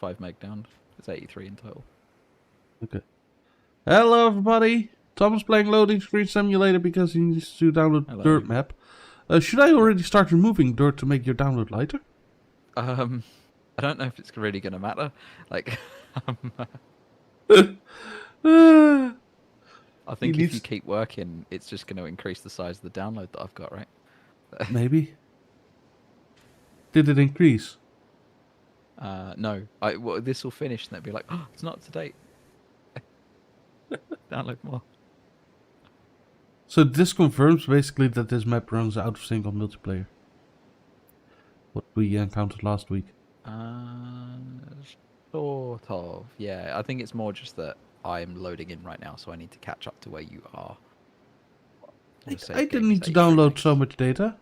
5 meg down. It's 83 in total. Okay. Hello, everybody. Tom's playing Loading Screen Simulator because he needs to download Hello. Dirt Map. Should I already start removing dirt to make your download lighter? I don't know if it's really going to matter. Like, Uh, I think He if you needs... keep working, it's just going to increase the size of the download that I've got, right? Maybe. Did it increase? No. Well, this will finish and they'll be like, oh, it's not up to date. Download more. So this confirms basically that this map runs out of single multiplayer. What we encountered last week. Sort of. Yeah, I think it's more just that I'm loading in right now, so I need to catch up to where you are. I didn't need to download so much data.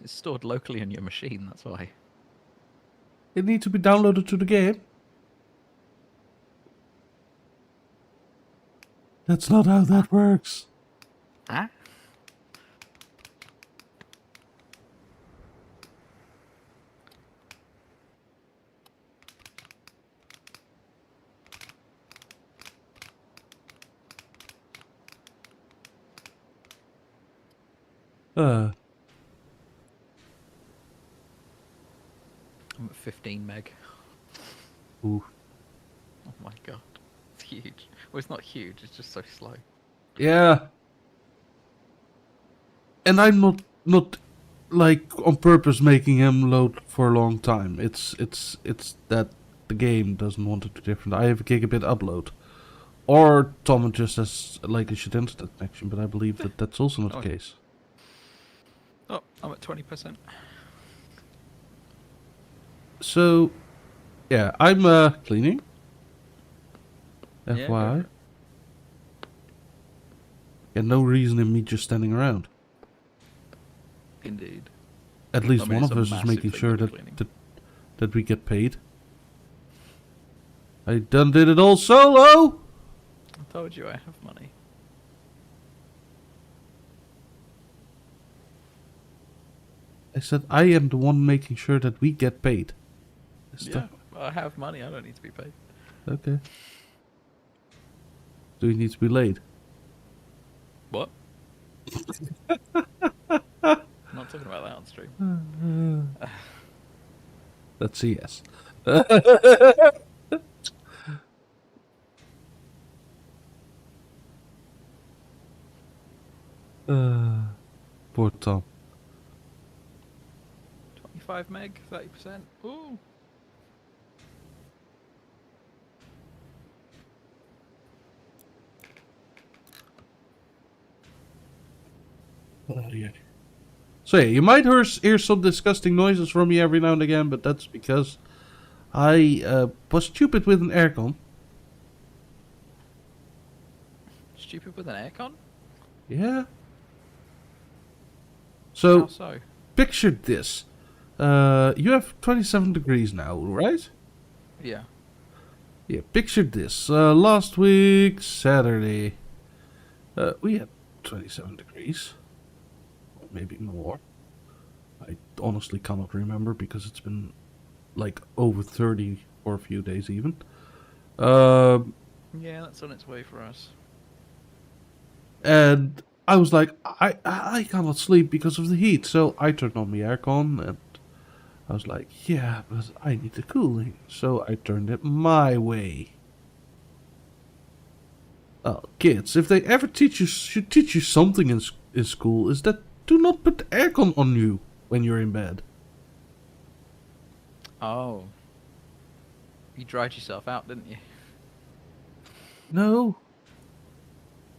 It's stored locally on your machine, that's why. It needs to be downloaded to the game. That's not how that works. Ah? I'm at 15 meg. Ooh. Oh my god. It's huge. Well, it's not huge, it's just so slow. Yeah. And I'm not like on purpose making him load for a long time. It's that the game doesn't want it to be different. I have a gigabit upload. Or Tom just has like a shit internet connection, but I believe that that's also not the case. Oh, I'm at 20%. So, yeah, I'm cleaning. Yeah, FYI. Yeah, no reason in me just standing around. Indeed. At least I mean, one it's of a us is making massive sure thing that, to be that we get paid. I done did it all solo! I told you I have money. I said I am the one making sure that we get paid. Yeah, I have money, I don't need to be paid. Okay. Do we need to be late? What? I'm not talking about that on stream. That's a yes. Poor Tom. 25 meg, 30%. Ooh. Oh, yeah. So yeah, you might hear some disgusting noises from me every now and again, but that's because I was stupid with an aircon. Stupid with an aircon? Yeah. How So, so? picture this. You have 27 degrees now, right? Yeah. Yeah, picture this. Last week, Saturday, we had 27 degrees. Or maybe more. I honestly cannot remember because it's been like over 30 for a few days even. Yeah, that's on its way for us. And I was like, I cannot sleep because of the heat. So I turned on the aircon and I was like, yeah, but I need the cooling. So I turned it my way. Oh, kids, if they ever should teach you something in school, is that do not put the aircon on you when you're in bed. Oh. You dried yourself out, didn't you? No,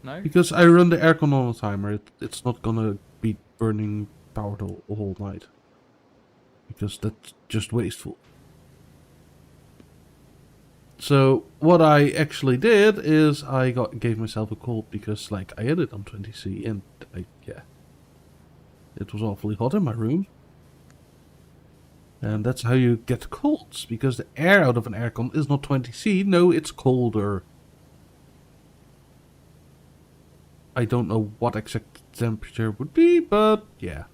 No? because I run the aircon on a timer. It's not gonna be burning power the whole night. Because that's just wasteful. So what I actually did is I gave myself a cold because like I had it on 20C and it was awfully hot in my room. And that's how you get colds, because the air out of an aircon is not 20C, no, it's colder. I don't know what exact temperature would be, but yeah.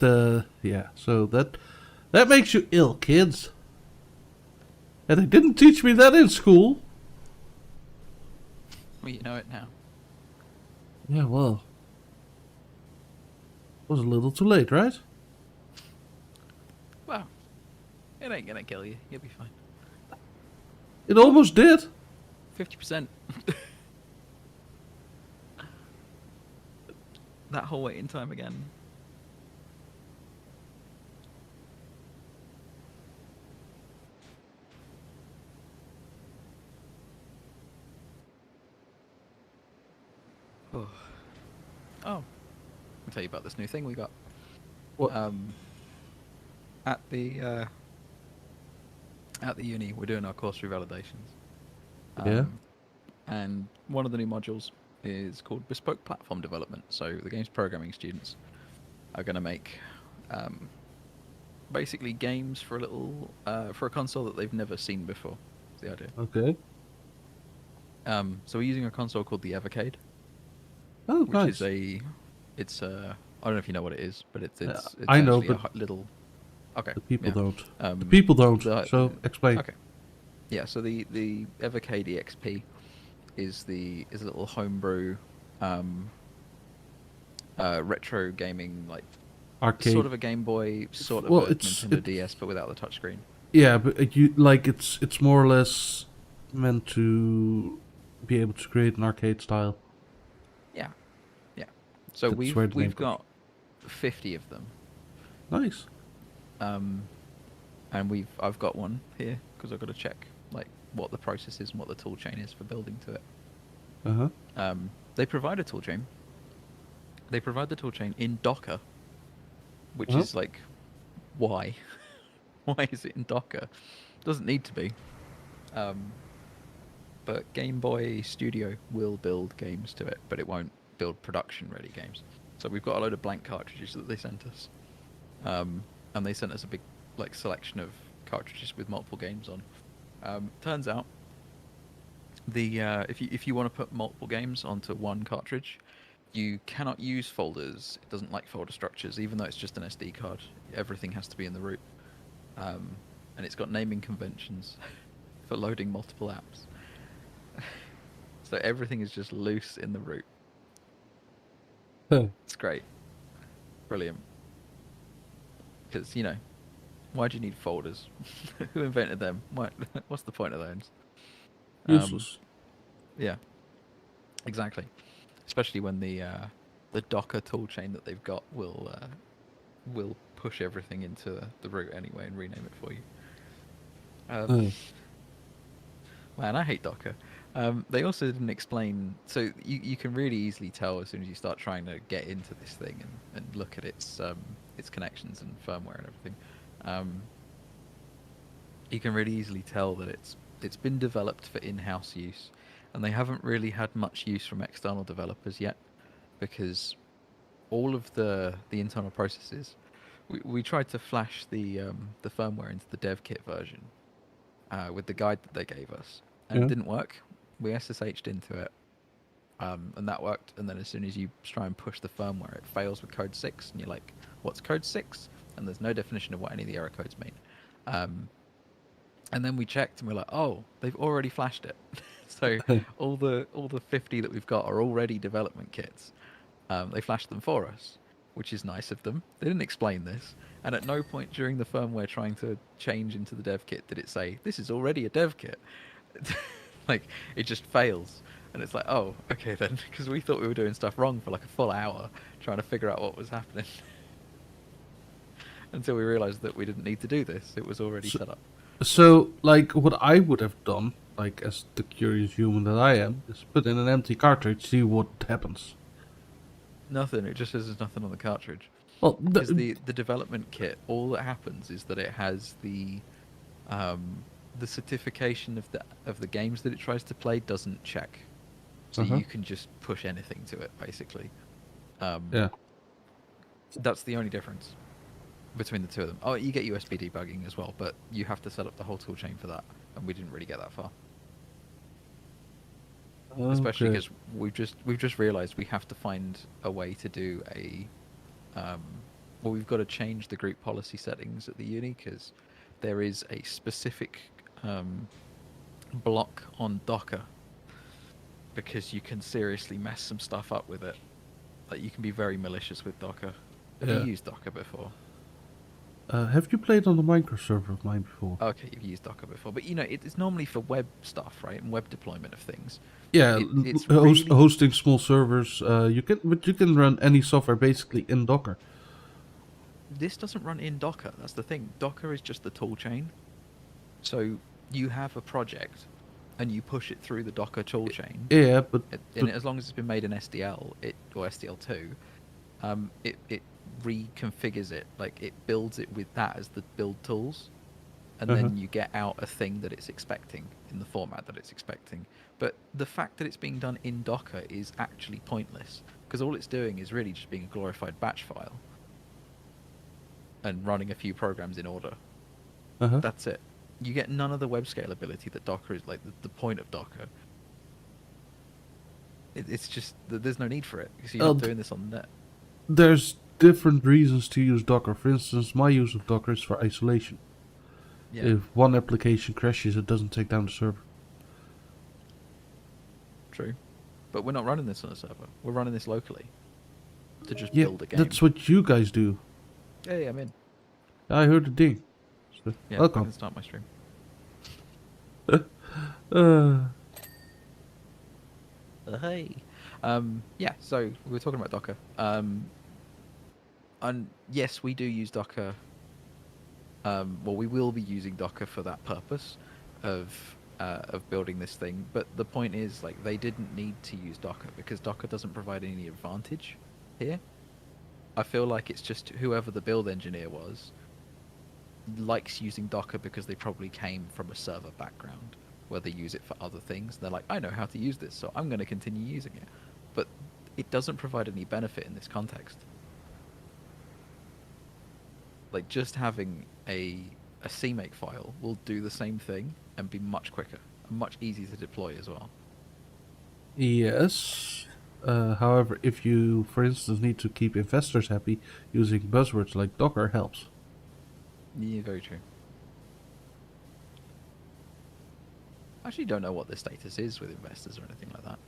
yeah. So that makes you ill, kids. And they didn't teach me that in school. Well, you know it now. Yeah, well, was a little too late, right? Well, it ain't gonna kill you. You'll be fine. It almost did. 50%. That whole waiting time again. Oh. I'll tell you about this new thing we got. What? At the uni, we're doing our course revalidations. Yeah. And one of the new modules is called Bespoke Platform Development. So the game's programming students are going to make basically games for a console that they've never seen before. Is the idea. Okay. So we're using a console called the Evercade, Oh, which nice. it's I don't know if you know what it is, but it's I know, essentially but little. Okay. the people yeah. don't. The people don't. the- So explain. Okay. Yeah, so the Evercade EXP is a little homebrew retro gaming, like Arcade. sort of a Game Boy, sort of Well, a Nintendo DS, but without the touchscreen. Yeah, but you like it's more or less meant to be able to create an arcade style. Yeah, yeah. So That's where the name we've comes got 50 of them, Nice. and I've got one here because I've got to check like what the process is and what the tool chain is for building to it. Uh-huh. They provide a tool chain. They provide the tool chain in Docker, which Uh-huh. is like, why? Why is it in Docker? Doesn't need to be. But Game Boy Studio will build games to it, but it won't build production-ready games. So we've got a load of blank cartridges that they sent us, and they sent us a big like selection of cartridges with multiple games on. Turns out, if you want to put multiple games onto one cartridge, you cannot use folders. It doesn't like folder structures, even though it's just an SD card. Everything has to be in the root, and it's got naming conventions for loading multiple apps. So everything is just loose in the root. Huh. It's great, brilliant. Because why do you need folders? Who invented them? What's the point of those? Useless. Yeah, exactly. Especially when the Docker toolchain that they've got will push everything into the root anyway and rename it for you. Huh. Man, I hate Docker. They also didn't explain, so you can really easily tell as soon as you start trying to get into this thing and look at its connections and firmware and everything. You can really easily tell that it's been developed for in-house use, and they haven't really had much use from external developers yet, because all of the internal processes, we tried to flash the firmware into the dev kit version with the guide that they gave us, and Yeah. it didn't work. We SSH'd into it, and that worked. And then as soon as you try and push the firmware, it fails with code 6, and you're like, "What's code 6?" And there's no definition of what any of the error codes mean. And then we checked, and we're like, "Oh, they've already flashed it." So all the 50 that we've got are already development kits. They flashed them for us, which is nice of them. They didn't explain this, and at no point during the firmware trying to change into the dev kit did it say, "This is already a dev kit." Like, it just fails, and it's like, oh, okay then, because we thought we were doing stuff wrong for like a full hour trying to figure out what was happening. Until we realized that we didn't need to do this. It was already set up. So, like, what I would have done, like, as the curious human that I am, is put in an empty cartridge, see what happens. Nothing. It just says there's nothing on the cartridge. Well, Because the development kit, all that happens is that it has the certification of the games that it tries to play doesn't check, so Uh-huh. you can just push anything to it basically. Yeah. That's the only difference between the two of them. Oh, you get USB debugging as well, but you have to set up the whole toolchain for that, and we didn't really get that far. Especially Okay. because we've just realised we have to find a way to do a Well, we've got to change the group policy settings at the uni because there is a specific um, block on Docker because you can seriously mess some stuff up with it. Like you can be very malicious with Docker. Have you Yeah. used Docker before? Have you played on the Minecraft server of mine before? Okay, you've used Docker before, but it's normally for web stuff, right? And web deployment of things. Yeah, It's really hosting small servers. But you can run any software basically in Docker. this doesn't run in Docker. That's the thing. Docker is just the tool chain. So you have a project, and you push it through the Docker tool chain, Yeah, and as long as it's been made in SDL, or SDL2, it reconfigures it. Like it builds it with that as the build tools, and uh-huh. then you get out a thing that it's expecting in the format that it's expecting. But the fact that it's being done in Docker is actually pointless because all it's doing is really just being a glorified batch file and running a few programs in order. Uh-huh. That's it. You get none of the web scalability that Docker is, like the point of Docker. It's just there's no need for it because you're not doing this on the net. There's different reasons to use Docker. For instance, my use of Docker is for isolation. Yeah, If one application crashes, it doesn't take down the server. true. But we're not running this on a server. We're running this locally to just Yeah, build a game. that's what you guys do. Hey, I'm in. I heard the ding. So, Yeah, I welcome. can start my stream. Uh, Hey. Yeah, so we were talking about Docker. And yes, we do use Docker. Well, we will be using Docker for that purpose of building this thing. But the point is, like, they didn't need to use Docker because Docker doesn't provide any advantage here. I feel like it's just whoever the build engineer was likes using Docker because they probably came from a server background where they use it for other things. They're like, I know how to use this, so I'm going to continue using it. But it doesn't provide any benefit in this context. Like just having a CMake file will do the same thing and be much quicker and much easier to deploy as well. yes. However, if you, for instance, need to keep investors happy, using buzzwords like Docker helps. Yeah, very true. I actually don't know what the status is with investors or anything like that.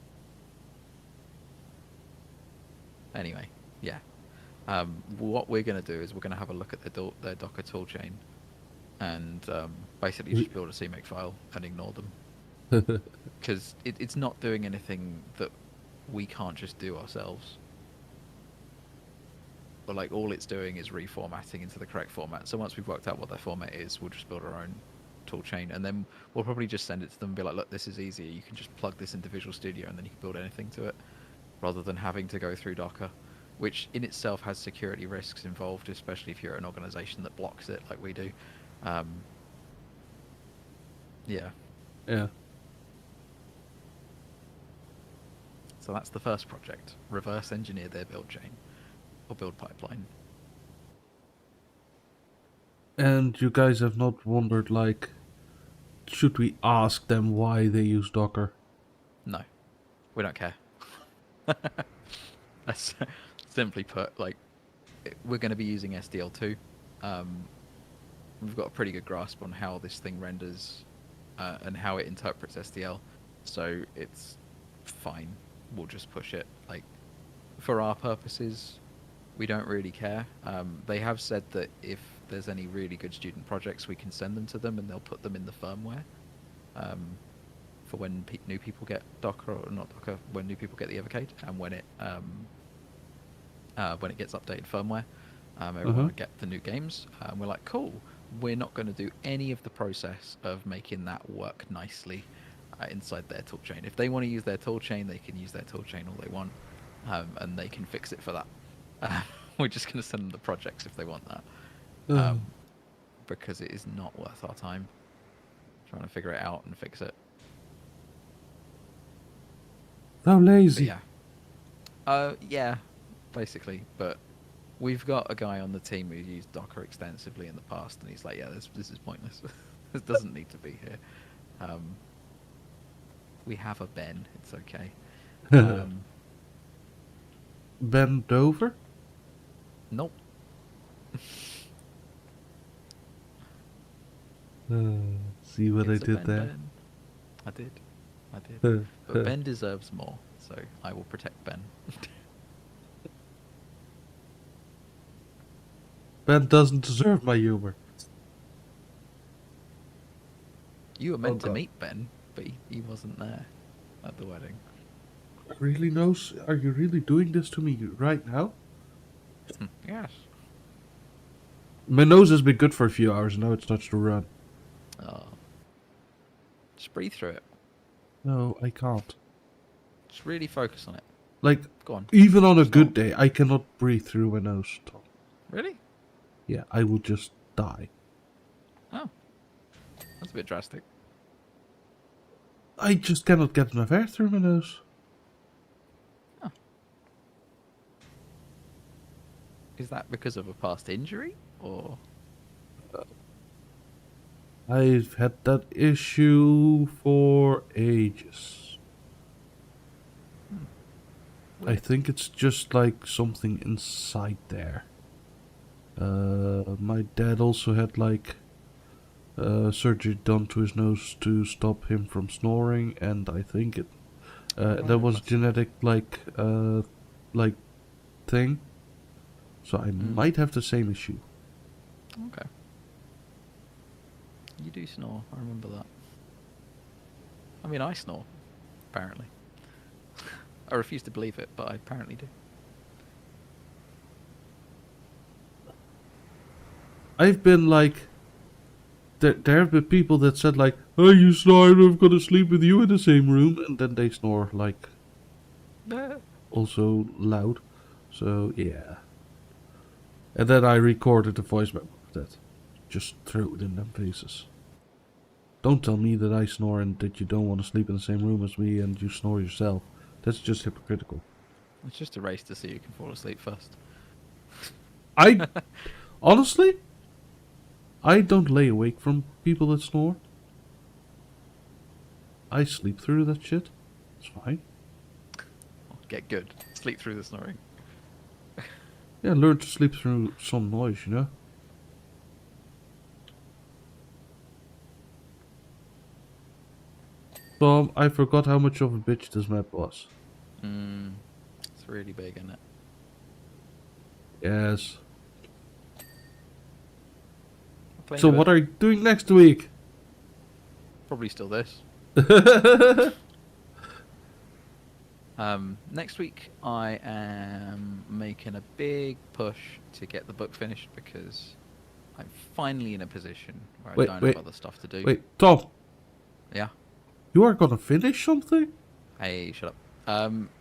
Anyway, yeah. What we're going to do is we're going to have a look at their Docker toolchain and basically just build a CMake file and ignore them. Because it's not doing anything that we can't just do ourselves. But like all it's doing is reformatting into the correct format. So once we've worked out what their format is, we'll just build our own toolchain, and then we'll probably just send it to them and be like, look, this is easier. You can just plug this into Visual Studio, and then you can build anything to it, rather than having to go through Docker, which in itself has security risks involved, especially if you're an organization that blocks it like we do. Yeah. Yeah. So that's the first project. Reverse engineer their build chain or build pipeline. And you guys have not wondered, like, should we ask them why they use Docker? No, we don't care. That's simply put, like, we're going to be using SDL2. We've got a pretty good grasp on how this thing renders and how it interprets SDL, so it's fine. We'll just push it. Like, for our purposes, we don't really care. They have said that if there's any really good student projects, we can send them to them, and they'll put them in the firmware for when new people get Docker, or not Docker, when new people get the Evercade, and when it gets updated firmware, everyone will get the new games. And we're like, cool. We're not going to do any of the process of making that work nicely inside their toolchain. If they want to use their toolchain, they can use their toolchain all they want, and they can fix it for that. We're just going to send them the projects if they want that, because it is not worth our time trying to figure it out and fix it. How lazy. Yeah, basically. But we've got a guy on the team who's used Docker extensively in the past, and he's like, yeah, this is pointless. This doesn't need to be here. We have a Ben. It's okay. Ben Dover? Nope. See what I It's a did Ben, there? Ben. I did. I did. Uh, But Ben deserves more, so I will protect Ben. Ben doesn't deserve my humor. You were Oh meant to god. meet Ben, but he wasn't there at the wedding. Really knows? Are you really doing this to me right now? Yes. My nose has been good for a few hours, and now it starts to run. Oh. Just breathe through it. No, I can't. Just really focus on it. Like, Go on. even on a Snort. good day, I cannot breathe through my nose, Tom. Really? Yeah, I will just die. Oh. That's a bit drastic. I just cannot get enough air through my nose. Oh. Is that because of a past injury? Or. I've had that issue for ages. I Weird. think it's just like something inside there. My dad also had like surgery done to his nose to stop him from snoring, and I think it that Oh, was bless you. genetic like thing. So I might have the same issue. Okay. You do snore. I remember that. I mean, I snore, apparently. I refuse to believe it, but I apparently do. I've been like, there have been people that said like, "Oh, you snore, I'm gonna sleep with you in the same room," and then they snore like also loud. So yeah, and then I recorded a voice memo of that. Just throw it in them faces. Don't tell me that I snore and that you don't want to sleep in the same room as me and you snore yourself. That's just hypocritical. It's just a race to see who can fall asleep first. I honestly, I don't lay awake from people that snore. I sleep through that shit. It's fine. Get good. Sleep through the snoring. Yeah, learn to sleep through some noise, you know? Tom, I forgot how much of a bitch this map was. It's really big, isn't it? Yes. Playing So a what bit. are you doing next week? Probably still this. Next week, I am making a big push to get the book finished because I'm finally in a position where I Wait, don't wait. have other stuff to do. Wait, Tom, Yeah. you are gonna finish something? Hey, shut up.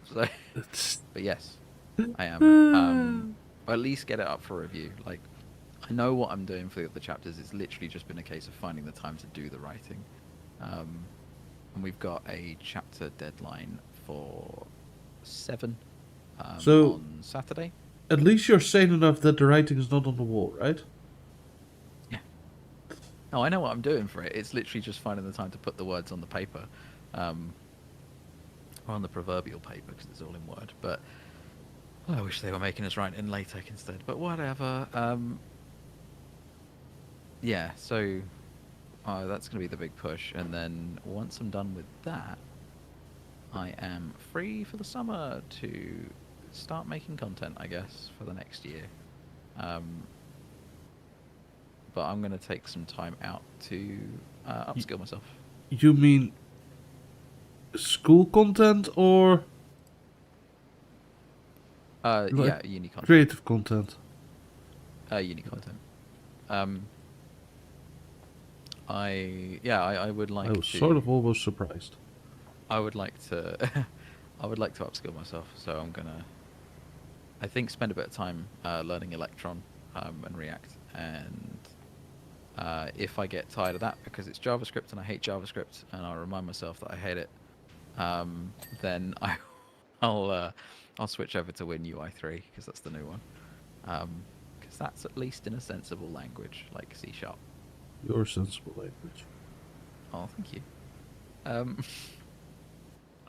So, It's... but yes, I am. Or at least get it up for review. Like, I know what I'm doing for the other chapters. It's literally just been a case of finding the time to do the writing. And we've got a chapter deadline for 7 So- on Saturday. At least you're sane enough that the writing is not on the wall, right? Yeah. No, I know what I'm doing for it. It's literally just finding the time to put the words on the paper. Or on the proverbial paper, because it's all in Word. But I wish they were making us write in LaTeX instead. But whatever. Yeah, so that's going to be the big push. And then once I'm done with that, I am free for the summer to start making content, I guess, for the next year. But I'm going to take some time out to upskill myself. You mean school content or Yeah, like uni content. creative content? Uni content. I would like I was to. sort of almost surprised. I would like to. I would like to upskill myself, so I'm gonna. I think spend a bit of time learning Electron and React, and if I get tired of that because it's JavaScript and I hate JavaScript, and I remind myself that I hate it, then I'll switch over to WinUI3 because that's the new one, because that's at least in a sensible language like C#. Your sensible language. Oh, thank you.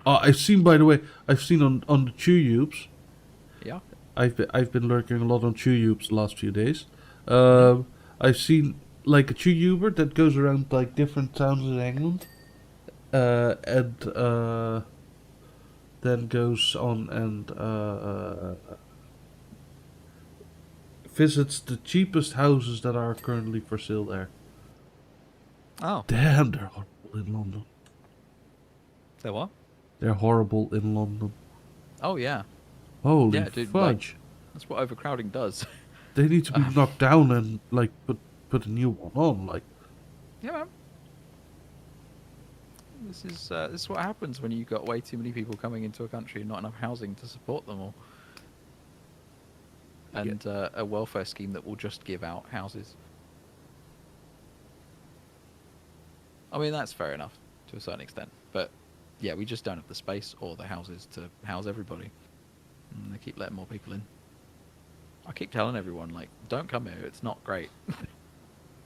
Oh, I've seen, by the way, I've seen on the TubeUbes. Yeah. I've been lurking a lot on TubeUbes the last few days. I've seen like a YouTuber that goes around like different towns in England, and then goes on and visits the cheapest houses that are currently for sale there. Oh, Damn, they're horrible in London. so what? They're horrible in London. Oh yeah, Holy yeah, dude. Like fudge! that's what overcrowding does. They need to be um, knocked down and like put a new one on. Like, yeah, man. This is what happens when you've got way too many people coming into a country and not enough housing to support them all, yeah, and a welfare scheme that will just give out houses. I mean, that's fair enough to a certain extent, but yeah, we just don't have the space or the houses to house everybody. And they keep letting more people in. I keep telling everyone, like, don't come here. It's not great.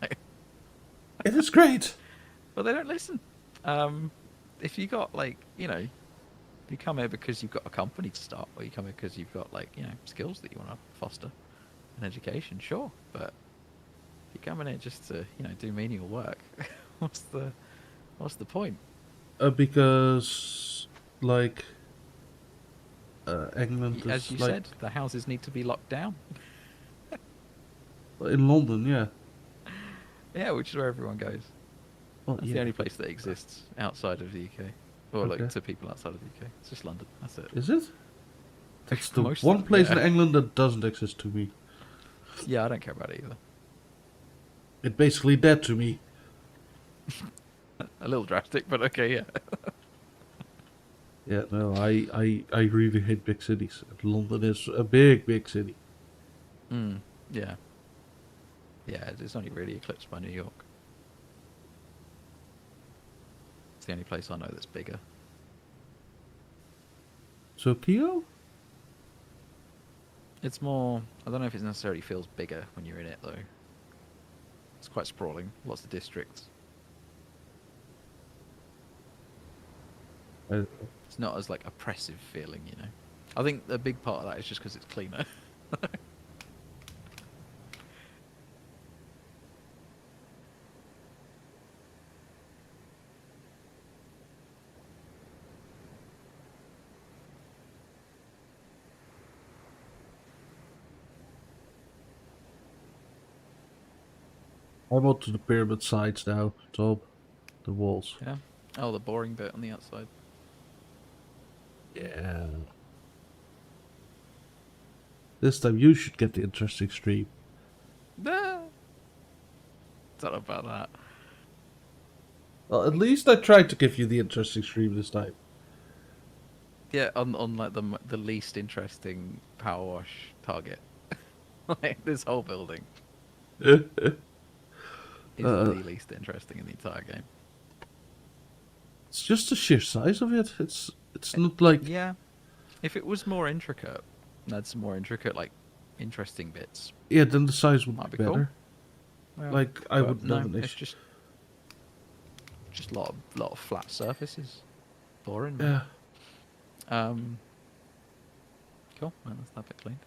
it is great. But they don't listen. Um, if you got like, you come here because you've got a company to start, or you come here because you've got like, skills that you want to foster, an education, sure. But if you're coming here just to, do menial work, what's the point? Because like England As is you like said, the houses need to be locked down. in London, yeah. Yeah, which is where everyone goes. Well, That's yeah. the only place that exists outside of the UK, or Okay. like to people outside of the UK. It's just London. That's it. Is it? That's the Most one place in yeah. England that doesn't exist to me. Yeah, I don't care about it either. It basically dead to me. A little drastic, but okay, yeah. Yeah, no, I really hate big cities. London is a big city. Mm, yeah. Yeah, it's only really eclipsed by New York. It's the only place I know that's bigger. Tokyo? It's more... I don't know if it necessarily feels bigger when you're in it, though. It's quite sprawling. Lots of districts. It's not as, like, oppressive feeling, I think a big part of that is just because it's cleaner. I'm on to the pyramid sides now, top, the walls. Yeah. Oh, the boring bit on the outside. Yeah. This time you should get the interesting stream. Nah. Don't know about that. Well, at least I tried to give you the interesting stream this time. Yeah, on like the least interesting power wash target. Like this whole building is the least interesting in the entire game. It's just the sheer size of it. It's not like Yeah, if it was more intricate, and had some more intricate like interesting bits, yeah. Then the size would might be be cool. better. Well, Like I but would no, have an it's issue. just lot of flat surfaces. Boring. Yeah. Cool. Well, that's that bit cleaned.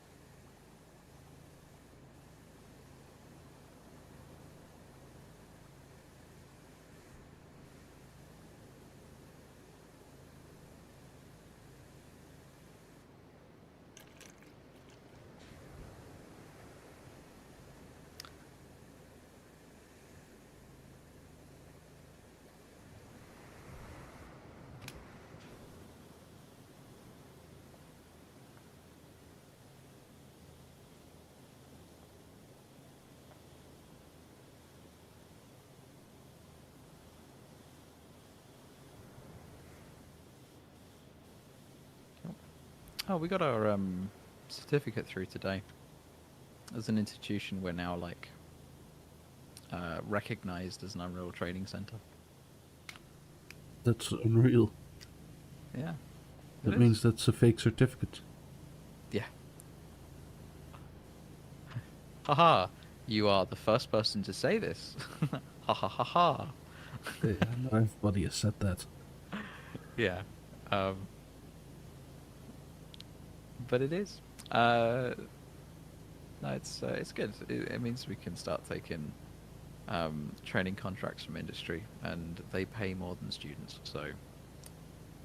Oh, we got our certificate through today. As an institution, we're now like recognized as an Unreal Trading Center. That's unreal. Yeah. That It means is. that's a fake certificate. Yeah. Haha. You are the first person to say this. Ha ha ha ha. Yeah, everybody has said that. Yeah. But it is. No, it's good. It means we can start taking training contracts from industry, and they pay more than students, so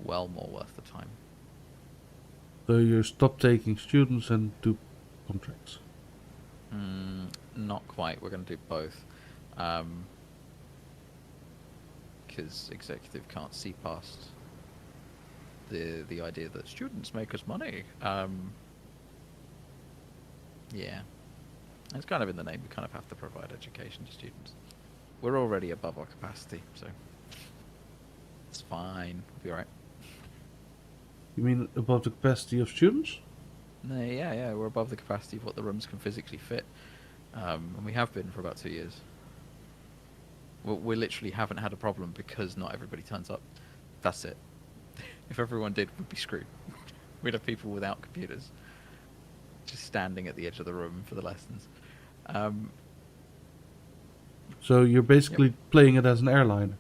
well more worth the time. So you stop taking students and do contracts. Not quite. We're going to do both, because executive can't see past the idea that students make us money. Yeah, it's kind of in the name. We kind of have to provide education to students. We're already above our capacity, so it's fine. We'll be alright. You mean above the capacity of students? No, yeah, we're above the capacity of what the rooms can physically fit, and we have been for about 2 years. We literally haven't had a problem because not everybody turns up. That's it. If everyone did, we'd be screwed. We'd have people without computers, just standing at the edge of the room for the lessons. So you're basically playing it as an airline.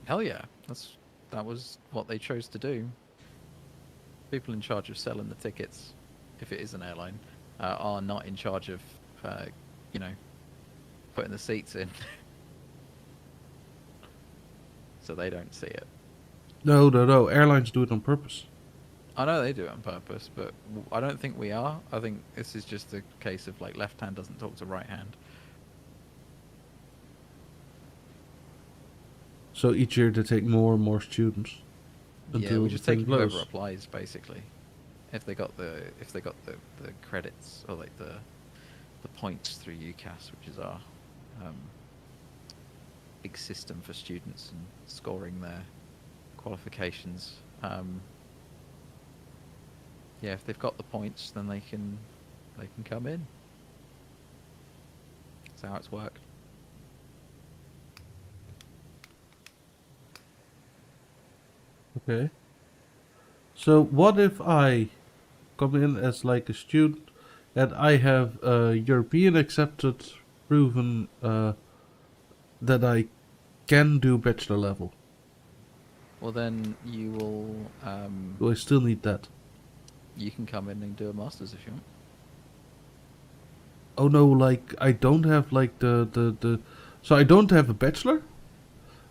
Hell yeah, that was what they chose to do. People in charge of selling the tickets, if it is an airline, are not in charge of, you know, putting the seats in. So they don't see it. No, no, no. Airlines do it on purpose. I know they do it on purpose, but I don't think we are. I think this is just a case of like left hand doesn't talk to right hand. So each year they take more and more students. Yeah, Until we the just thing take whoever blows. applies basically. If they got the credits or like the points through UCAS, which is our big system for students and scoring their qualifications. Yeah, if they've got the points, then they can come in. That's how it's worked. Okay. So what if I come in as like a student and I have European accepted proven that I can do bachelor level? Well, then you will Do I still need that? you can come in and do a masters if you want. Oh no, like I don't have like the so I don't have a bachelor,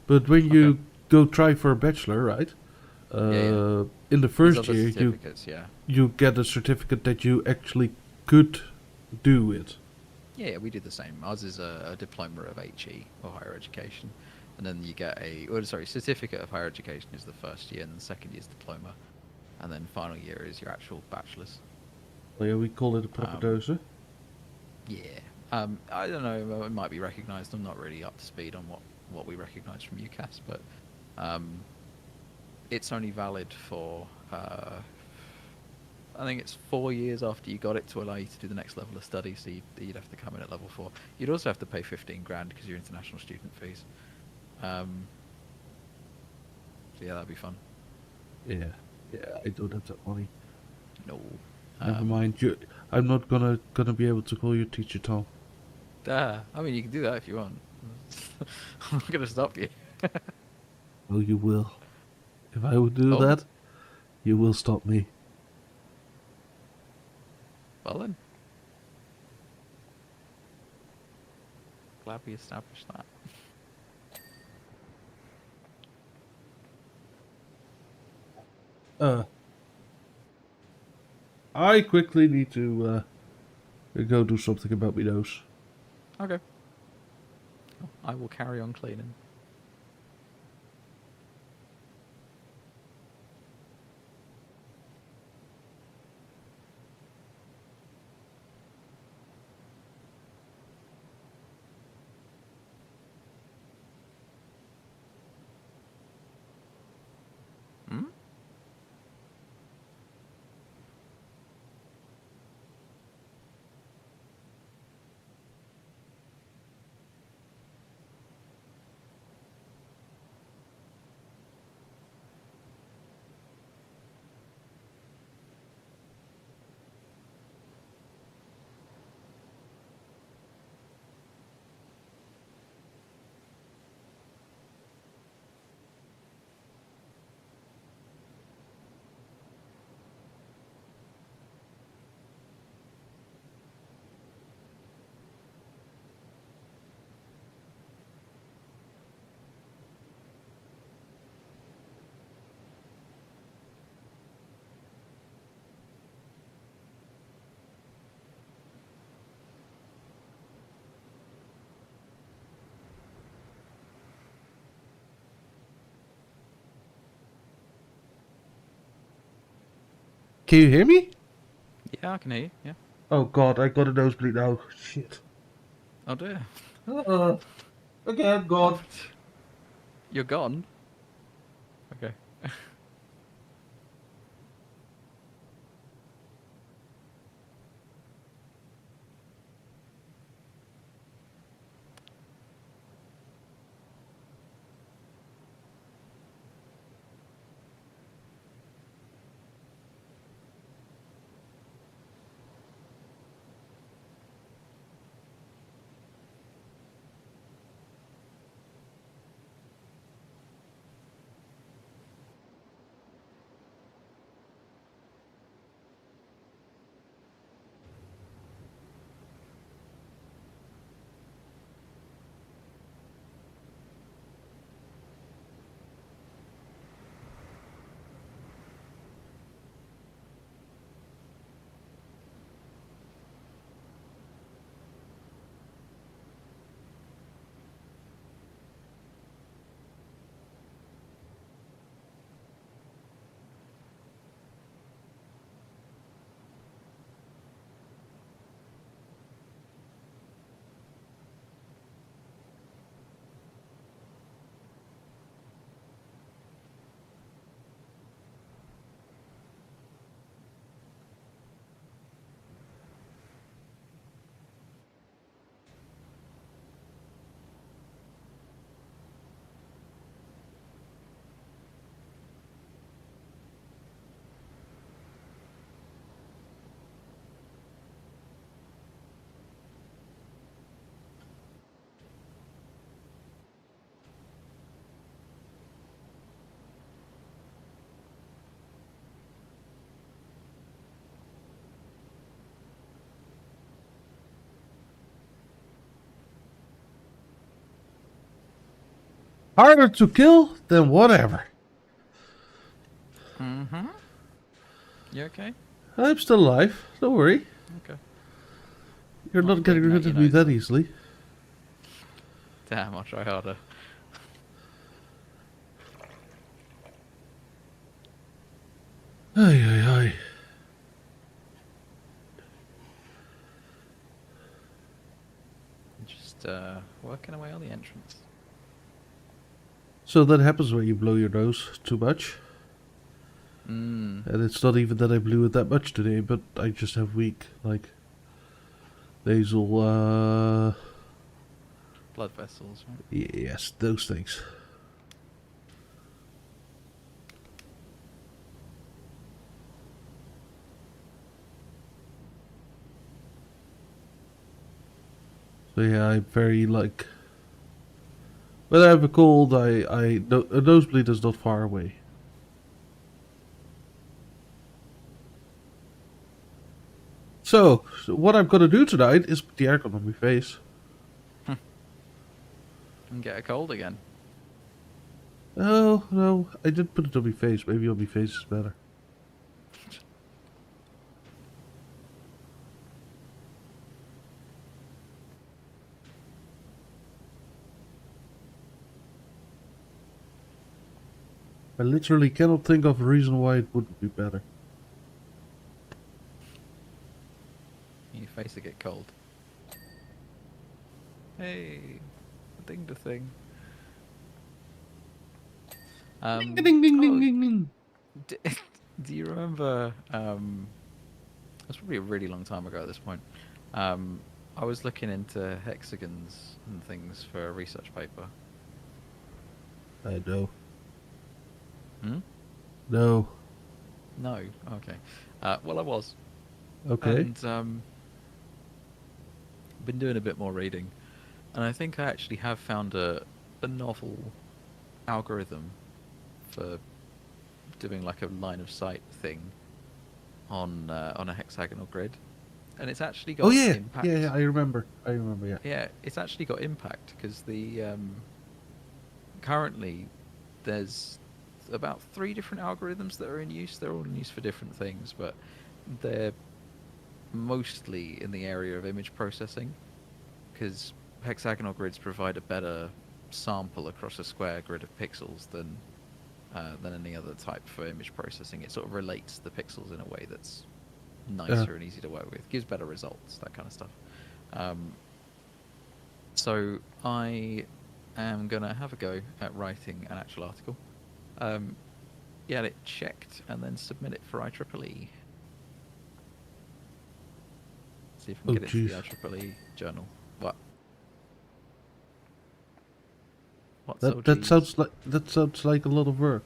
but when Okay. you go try for a bachelor, right? Yeah. In the There's first other year certificates, yeah. you get a certificate that you actually could do it. Yeah, we do the same. Ours is a diploma of HE or higher education, and then you get certificate of higher education is the first year, and the second year is diploma, and then final year is your actual bachelor's. Oh yeah, we call it a propedosa. Yeah. I don't know. It might be recognised. I'm not really up to speed on what we recognise from UCAS, but it's only valid for I think it's 4 years after you got it to allow you to do the next level of study. So you'd have to come in at level 4. You'd also have to pay 15 grand because you're international student fees. So yeah, that'd be fun. Yeah, yeah, I don't have that money. No. Never mind. I'm not gonna be able to call you teacher Tom. I mean, you can do that if you want. I'm not gonna stop you. Oh, you will. If I would do Oh, that, you will stop me. well then. Glad we established that. I quickly need to go do something about my nose. Okay. I will carry on cleaning. Hmm? can you hear me? Yeah, I can hear you. Yeah. Oh god, I got a nosebleed now. Shit. Oh dear. Again, Oh, God. you're gone. Okay. Harder to kill than whatever. Mm-hmm. You okay? I'm still alive. Don't worry. Okay. You're Not not getting bleeding out rid your of me nose, that though. easily. Damn, I'll try harder. Ay, ay, ay. Just working away on the entrance. So that happens when you blow your nose too much. Mm. And it's not even that I blew it that much today, but I just have weak, like, nasal, Blood vessels, right? yes, those things. So yeah, I'm very, like, when I have a cold, no, a nosebleed is not far away. So what I'm gonna do tonight is put the aircon on my face. And get a cold again. Oh, no, I did put it on my face. Maybe on my face is better. I literally cannot think of a reason why it wouldn't be better. Your face will get cold. Hey, ding the thing. Ding, ding, ding, ding, Oh, ding, ding. d- do you remember? That's probably a really long time ago at this point. Um, I was looking into hexagons and things for a research paper. I know. Hmm? No. No. Okay. Well, I was. Okay. And been doing a bit more reading, and I think I actually have found a novel algorithm for doing like a line of sight thing on a hexagonal grid, and it's actually Oh got yeah, impact. yeah, yeah. I remember. Yeah. Yeah, it's actually got impact because the currently there's about 3 different algorithms that are in use. They're all in use for different things, but they're mostly in the area of image processing because hexagonal grids provide a better sample across a square grid of pixels than than any other type for image processing. It sort of relates the pixels in a way that's nicer and easy to work with, gives better results, that kind of stuff. Um, so I am gonna have a go at writing an actual article, um, get it checked, and then submit it for IEEE. See if I can Oh, get it to the jeez. IEEE journal. What? What's That that OGs? sounds like a lot of work.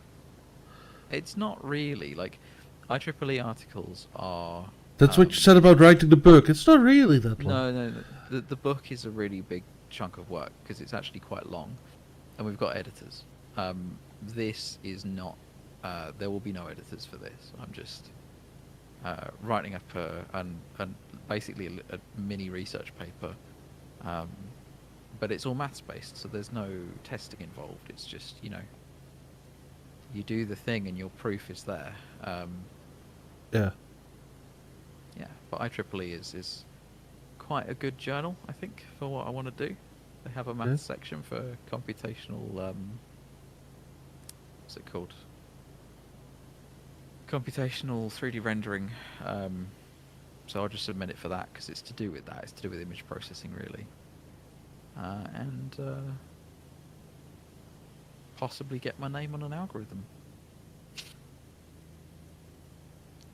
It's not really like IEEE articles are. That's what you said about writing the book. It's not really that long. No. The book is a really big chunk of work because it's actually quite long, and we've got editors. This is not. There will be no editors for this. I'm just writing up an basically a mini research paper, but it's all maths based, so there's no testing involved. It's just you do the thing and your proof is there. Yeah. Yeah, but IEEE is quite a good journal, I think, for what I want to do. They have a Yeah. maths section for computational. What's it called? Computational 3D rendering. So I'll just submit it for that because it's to do with that. It's to do with image processing, really, and possibly get my name on an algorithm.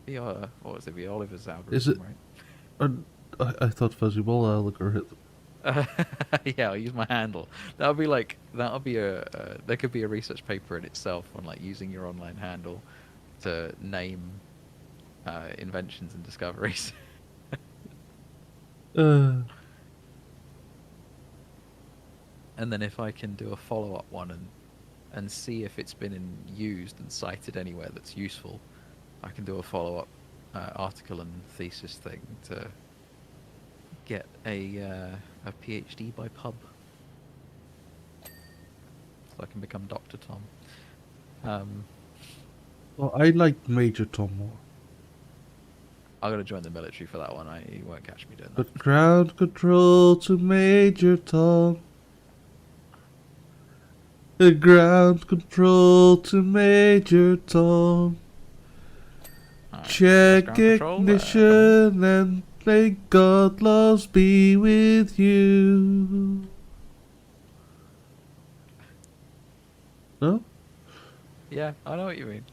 What was it? The Oliver's Is it? algorithm, right? I thought fuzzy ball algorithm. Yeah, I'll use my handle. That'll be like that'll be there could be a research paper in itself on like using your online handle to name inventions and discoveries. Uh, And then if I can do a follow-up one and see if it's been used and cited anywhere that's useful, I can do a follow-up article and thesis thing to get a PhD by pub, so I can become Dr. Tom. well, I like Major Tom more. I'm gonna join the military for that one. You won't catch me doing that. But ground control to Major Tom. The ground control to Major Tom. Alright, Check ground control, ignition and may God loves be with you. No? yeah, I know what you mean.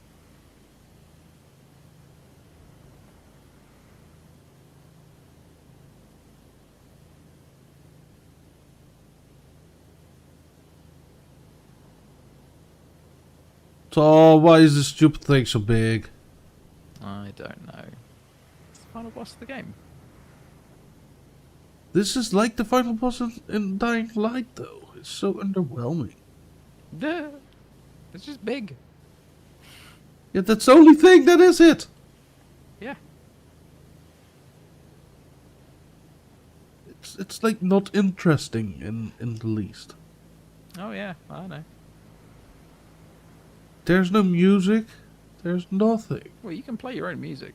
Tom, why is this stupid thing so big? I don't know. It's the final boss of the game. This is like the final boss in Dying Light, though. It's so underwhelming. Duh. It's just big. Yeah, that's the only thing that is it. Yeah. It's like not interesting in the least. Oh yeah, I know. There's no music. There's nothing. Well, you can play your own music.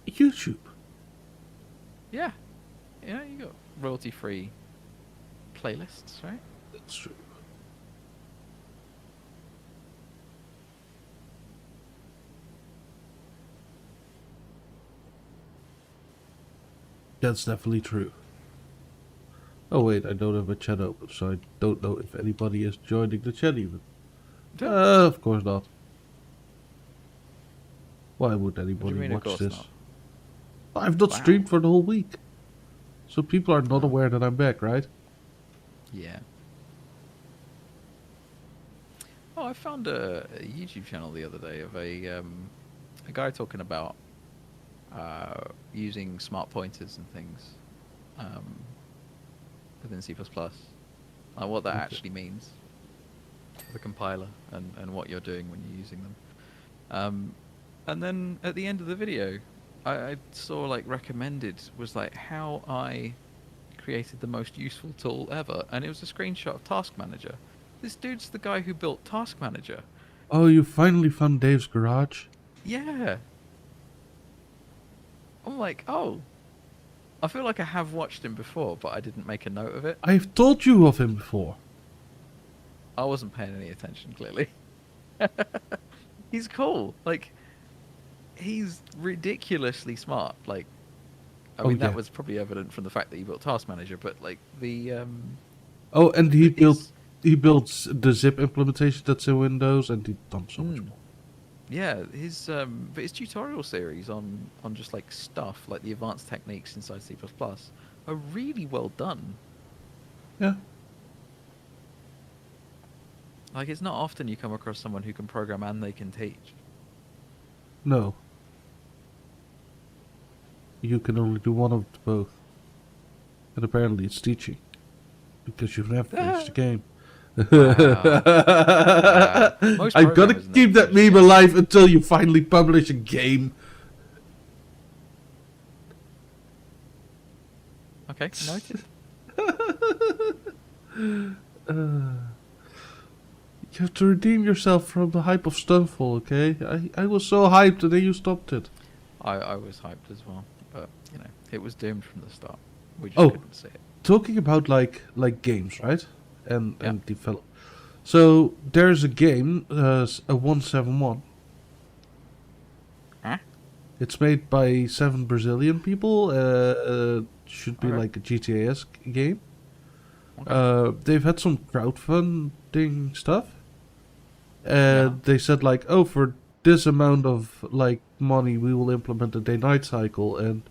YouTube. Yeah. Yeah, you got royalty-free playlists, right? That's true. That's definitely true. Oh wait, I don't have a chat open, so I don't know if anybody is joining the chat even. Of course not. Why would What do anybody you mean, of watch course this? not? I've not Wow. streamed for the whole week. So people are not Oh. aware that I'm back, right? Yeah. Oh, I found a YouTube channel the other day of a guy talking about using smart pointers and things within C++. Like what that Okay. actually means, the compiler, and what you're doing when you're using them. And then at the end of the video, I saw like recommended was like how I created the most useful tool ever, and it was a screenshot of Task Manager. This dude's the guy who built Task Manager. Oh, you finally found Dave's garage? Yeah. I'm like, oh. I feel like I have watched him before, but I didn't make a note of it. I've told you of him before. I wasn't paying any attention, clearly. He's cool. Like he's ridiculously smart. Like I Oh mean, that yeah. was probably evident from the fact that he built Task Manager, but like Oh, and he built his the zip implementation that's in Windows, and he done so much mm, more. yeah, his tutorial series on just like stuff like the advanced techniques inside C++ are really well done. Yeah. Like it's not often you come across someone who can program and they can teach. No, you can only do one of both, and apparently it's teaching because you've never finished the game. Wow. Wow. Most I'm gonna programmers never keep that finish the meme game. alive until you finally publish a game. Okay, noted. You have to redeem yourself from the hype of Stonefall, okay? I was so hyped and then you stopped it. I was hyped as well, but you know, it was doomed from the start. We just Oh, couldn't see it. talking about like games, right? Yeah. And develop. So there's a game, a 171. Huh? It's made by 7 Brazilian people. Should be Okay. like a GTA-esque game. Okay. They've had some crowdfunding stuff. Yeah. They said like, oh, for this amount of like money, we will implement a day-night cycle, and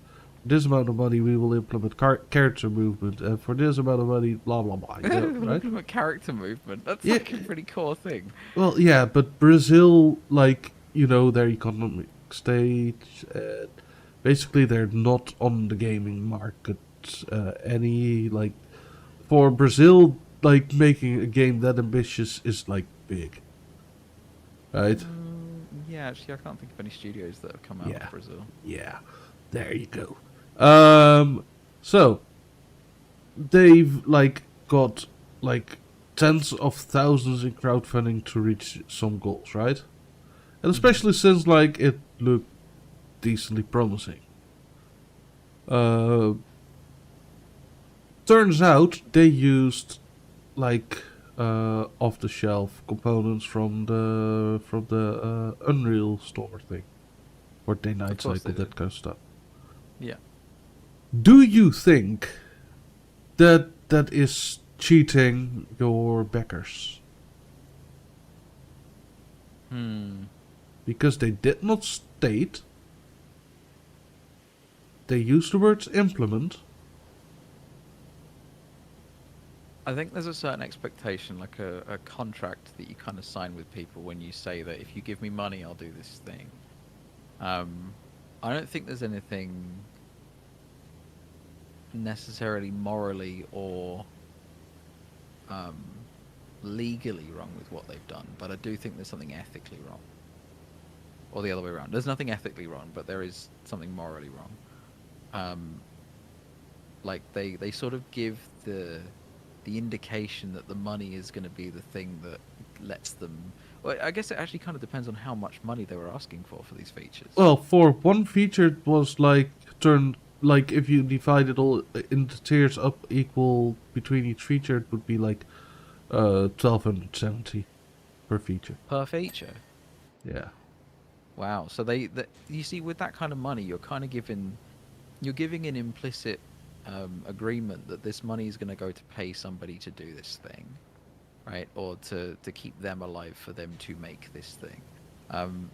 this amount of money, we will implement character movement, and for this amount of money, blah blah blah. You know, right? Implement character movement. That's Yeah. like a pretty core thing. Well, yeah, but Brazil, like their economic stage, basically they're not on the gaming market any like for Brazil. Like making a game that ambitious is like big, right? Yeah, actually, I can't think of any studios that have come out Yeah. of Brazil. Yeah, there you go. So they've like got like tens of thousands in crowdfunding to reach some goals, right? And especially since like it looked decently promising. Uh, Turns out they used like off the shelf components from the Unreal Store thing, or Day Of Night course they Cycle, did. that kind of stuff. Yeah. Do you think that is cheating your backers? Hmm. Because they did not state. They used the words implement. I think there's a certain expectation, like a contract that you kind of sign with people when you say that if you give me money, I'll do this thing. Um, I don't think there's anything necessarily morally or um, legally wrong with what they've done, but I do think there's something ethically wrong, or the other way around. There's nothing ethically wrong, but there is something morally wrong. Um, like they sort of give the indication that the money is going to be the thing that lets them. Well, I guess it actually kind of depends on how much money they were asking for these features. Well, for one feature, it was like turned like if you divide it all into tiers up equal between each feature, it would be like 1270 per feature. Per feature. Yeah. Wow. So you see, with that kind of money, you're giving an implicit agreement that this money is going to go to pay somebody to do this thing, right? Or to keep them alive for them to make this thing. Um,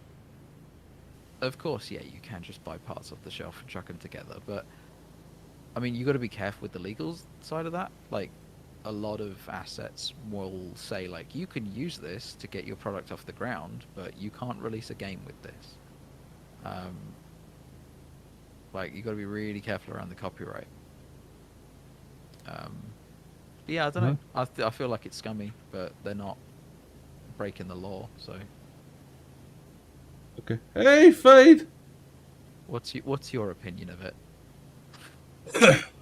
of course, yeah, you can just buy parts off the shelf and chuck them together, but I mean, you got to be careful with the legal side of that. Like, a lot of assets will say, like, you can use this to get your product off the ground, but you can't release a game with this. Um, like, you got to be really careful around the copyright. Yeah, I don't know. I feel like it's scummy, but they're not breaking the law. So, Okay. Hey, Fade. what's your opinion of it?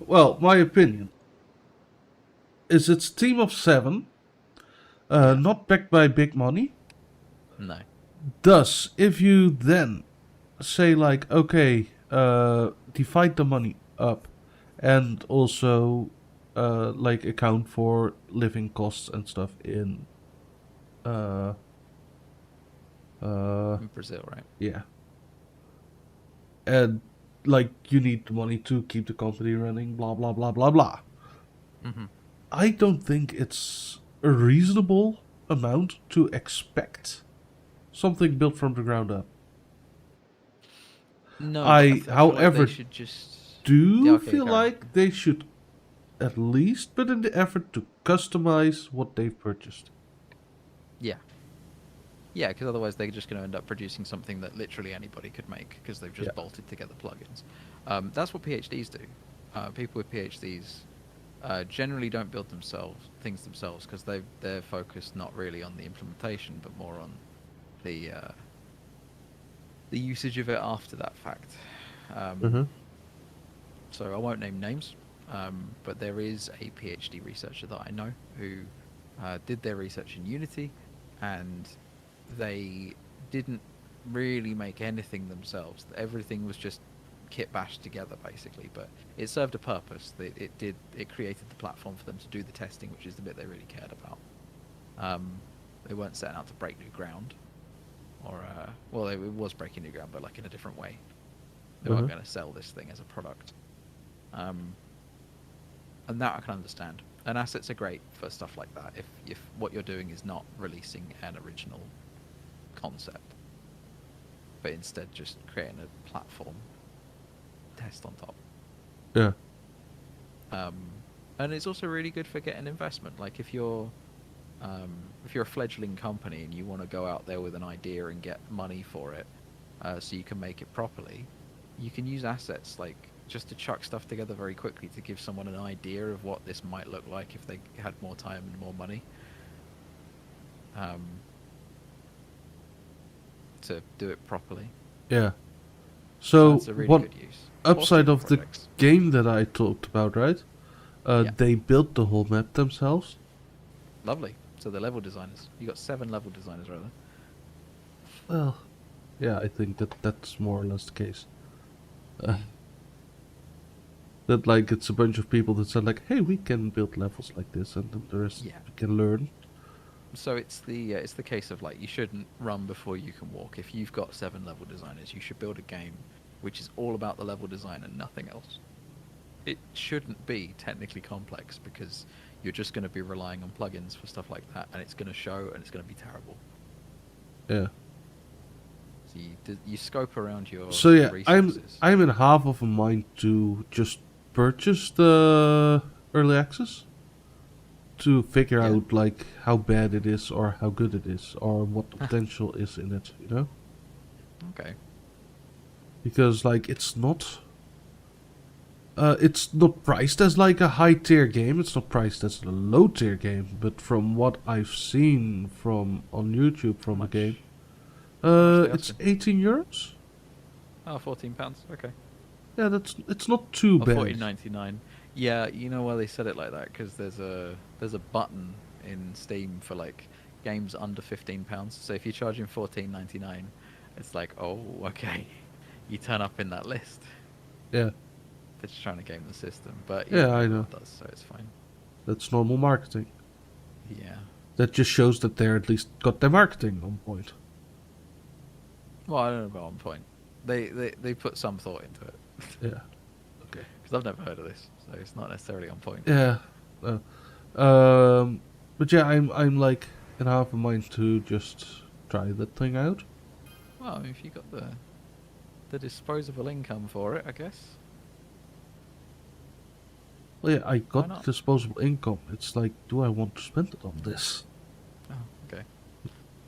Well, my opinion is it's a team of 7, Yeah. not backed by big money. No. Thus, if you then say like, okay, divide the money up, and also like account for living costs and stuff in In Brazil, right? Yeah. And like you need the money to keep the company running, blah blah blah blah blah. Mm-hmm. I don't think it's a reasonable amount to expect something built from the ground up. No, but I feel like they However, should just. Yeah, do okay, feel carry on. like they should at least put in the effort to customize what they've purchased. Yeah. Yeah, because otherwise they're just going to end up producing something that literally anybody could make because they've Yeah. just bolted together plugins. That's what PhDs do. People with PhDs generally don't build things themselves because they're focused not really on the implementation but more on the uh, the usage of it after that fact. Um, Uh-huh. so I won't name names, but there is a PhD researcher that I know who did their research in Unity, and they didn't really make anything themselves. Everything was just kit bashed together basically, but it served a purpose. It created the platform for them to do the testing, which is the bit they really cared about. They weren't setting out to break new ground, or well, it was breaking new ground, but like in a different way. They weren't Uh-huh. going to sell this thing as a product, and that I can understand. And assets are great for stuff like that. If what you're doing is not releasing an original concept, but instead just creating a platform test on top. Yeah. Um, and it's also really good for getting investment. Like if you're a fledgling company and you want to go out there with an idea and get money for it, so you can make it properly, you can use assets like just to chuck stuff together very quickly to give someone an idea of what this might look like if they had more time and more money. To do it properly. Yeah. So So it's a really one good use. upside Or of the projects. game that I talked about, right? Yeah. They built the whole map themselves. Lovely. So the level designers. You got 7 level designers, rather. Well, yeah, I think that's more or less the case. Uh, that like it's a bunch of people that said like, hey, we can build levels like this, and then the rest Yeah. we can learn. So it's the case of like you shouldn't run before you can walk. If you've got 7 level designers, you should build a game which is all about the level design and nothing else. It shouldn't be technically complex because you're just going to be relying on plugins for stuff like that, and it's going to show and it's going to be terrible. Yeah. So you scope around your So yeah, resources. I'm in half of a mind to just purchase the early access to figure Yeah. out like how bad it is or how good it is or what the potential is in it, you know? Okay. Because like it's not priced as like a high tier game, it's not priced as a low tier game, but from what I've seen from on YouTube from the Much- game, much they it's asking? 18 euros. Oh, £14. Okay. Yeah, it's not too Or bad. 14.99. Yeah, you know why they said it like that? Because there's a button in Steam for like games under £15. So if you're charging 14.99, it's like, oh, okay, you turn up in that list. Yeah, They're just trying to game the system, but yeah, I everyone know. does, so it's fine. That's normal marketing. Yeah. That just shows that they're at least got their marketing on point. Well, I don't know about on point. They put some thought into it. Yeah. Okay. Because I've never heard of this, so it's not necessarily on point. Yeah. Uh, but yeah, I'm like in half a mind to just try that thing out. Well, if you got the disposable income for it, I guess. Well, yeah, I Why got not? disposable income. It's like, do I want to spend it on this? Oh, okay.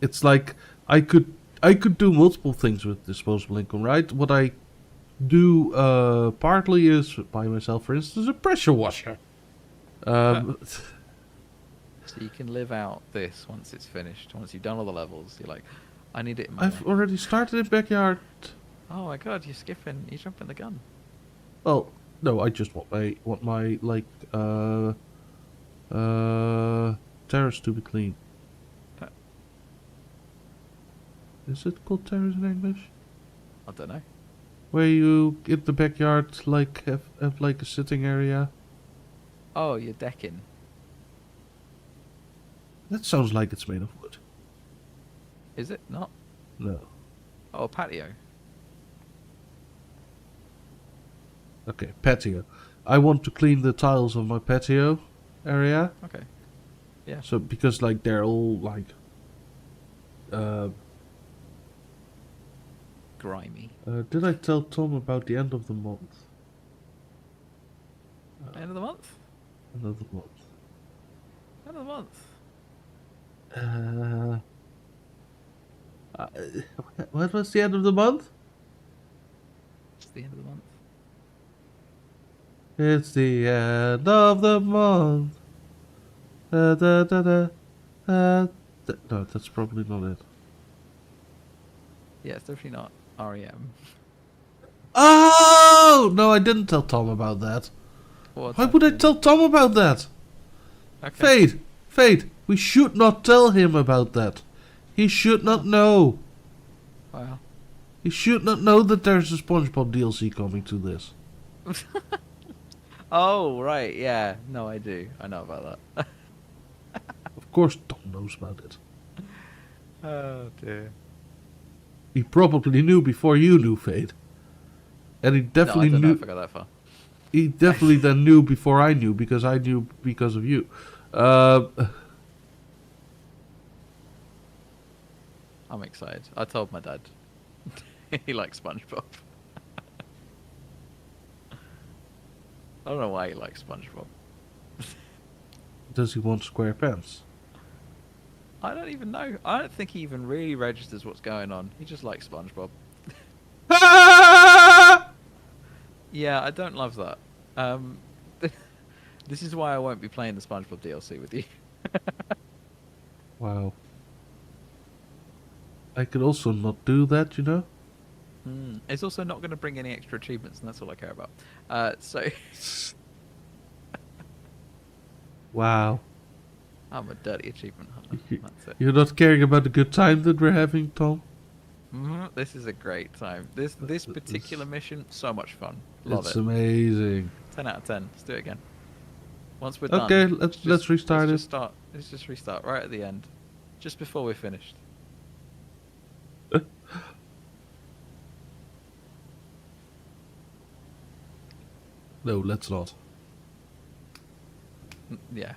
It's like I could do multiple things with disposable income, right? What I do partly is buy myself, for instance, a pressure washer. So you can live out this once it's finished. Once you've done all the levels, you're like, I need it in my I've life. already started in backyard. Oh my god, you're skipping. You're jumping the gun. Well, no, I just want my like terrace to be clean. Uh. Is it called terrace in English? I don't know. Where you in the backyard like have like a sitting area. Oh, you're decking. That sounds like it's made of wood. Is it not? No. Oh, a patio. Okay, patio. I want to clean the tiles of my patio area. Okay. Yeah. So because like they're all like uh, Grimy. did I tell Tom about the end of the month? End of the month. End of the month. End of the month. Uh, uh, what was the end of the month? It's the end of the month. It's the end of the month. Da, da, da, da, no, that's probably not it. Yeah, it's definitely not REM. Oh no, I didn't tell Tom about that. What's Why would I happening? tell Tom about that? Okay. Fade. We should not tell him about that. He should not know. Wow. He should not know that there's a SpongeBob DLC coming to this. Oh, right. Yeah. No, I do. I know about that. Of course, Tom knows about it. Oh dear. He probably knew before you knew, Fade. And he No, I definitely don't know knew. if I got that far. He definitely then knew before I knew because I knew because of you. I'm excited. I told my dad. He likes SpongeBob. I don't know why he likes SpongeBob. Does he want square pants? I don't even know. I don't think he even really registers what's going on. He just likes SpongeBob. Yeah, I don't love that. Um, this is why I won't be playing the SpongeBob DLC with you. Wow. I could also not do that, you know? It's also not going to bring any extra achievements, and that's all I care about. So Wow. I'm a dirty achievement hunter. That's it. You're not caring about the good time that we're having, Tom? This is a great time. This particular mission, so much fun. Love It's it. amazing. 10 out of 10. Let's do it again. Once we're Okay, done. let's restart let's it. Let's just restart right at the end, just before we're finished. No, let's not. Yeah.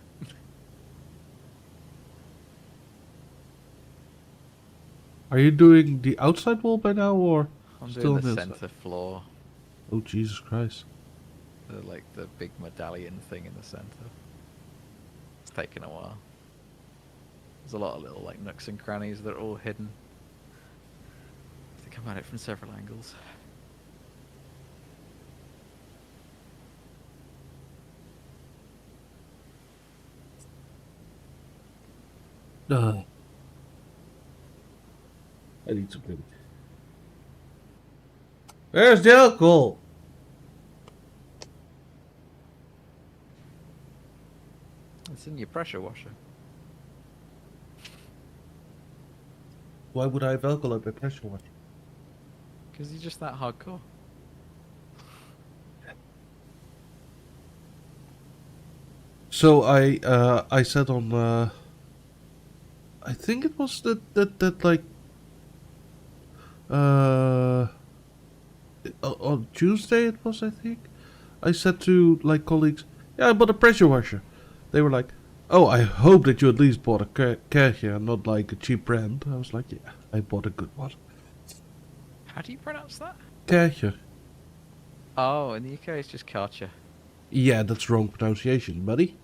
Are you doing the outside wall by now, or I'm still doing the on the inside? center floor. Oh, Jesus Christ. The big medallion thing in the center. It's taken a while. There's a lot of little like nooks and crannies that are all hidden. They come at it from several angles. I need some drink. Where's the alcohol? It's in your pressure washer. Why would I have alcohol at my pressure washer? Because you're just that hardcore. So I said on I think it was that like on Tuesday it was, I think. I said to like colleagues, yeah, I bought a pressure washer. They were like, oh, I hope that you at least bought a Kercher and not like a cheap brand. I was like, yeah, I bought a good one. How do you pronounce that? Kercher. Oh, in the UK it's just Karcher. Yeah, that's wrong pronunciation, buddy.